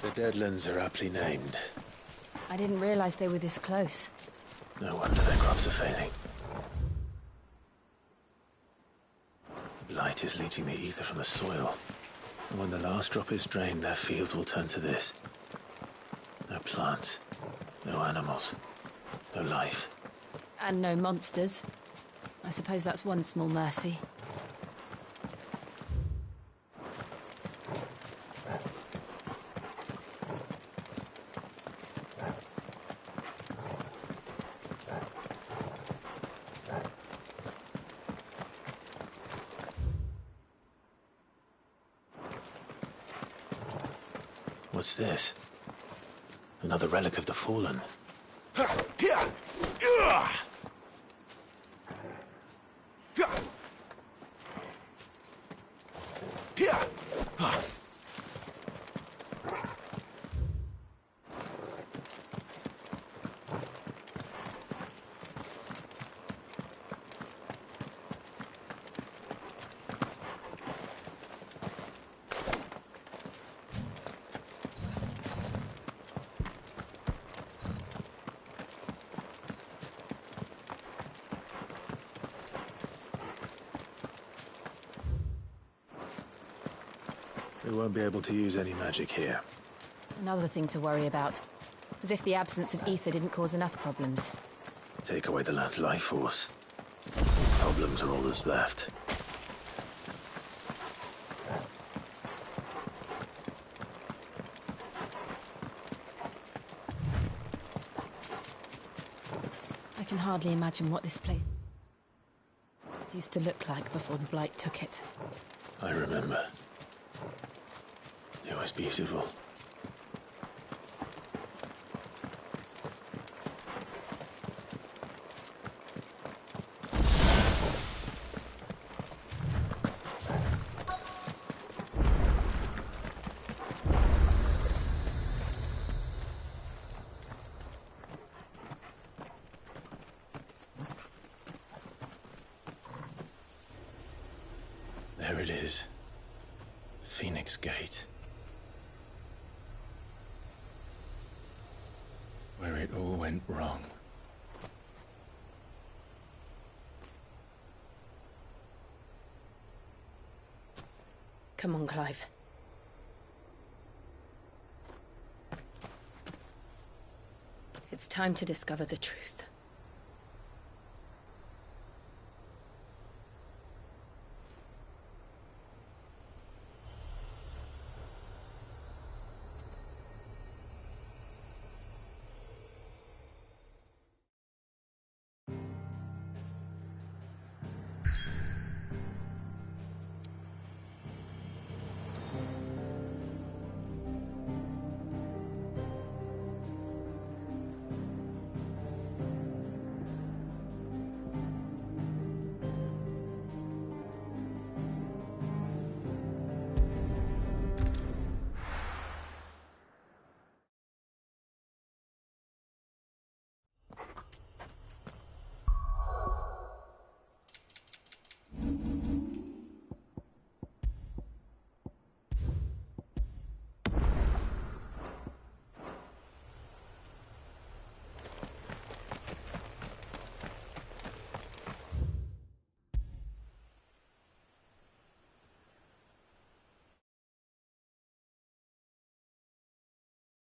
The Deadlands are aptly named.
I didn't realize they were this close.
No wonder their crops are failing. The blight is leaching the ether from the soil. And when the last drop is drained, their fields will turn to this. No plants, no animals, no life.
And no monsters. I suppose that's one small mercy.
What's this? Another relic of the Fallen. We won't be able to use any magic here.
Another thing to worry about. As if the absence of ether didn't cause enough problems.
Take away the lad's life force. Problems are all that's left.
I can hardly imagine what this place used to look like before the Blight took it.
I remember. It was beautiful. There it is. Phoenix Gate. Where it all went wrong.
Come on, Clive. It's time to discover the truth.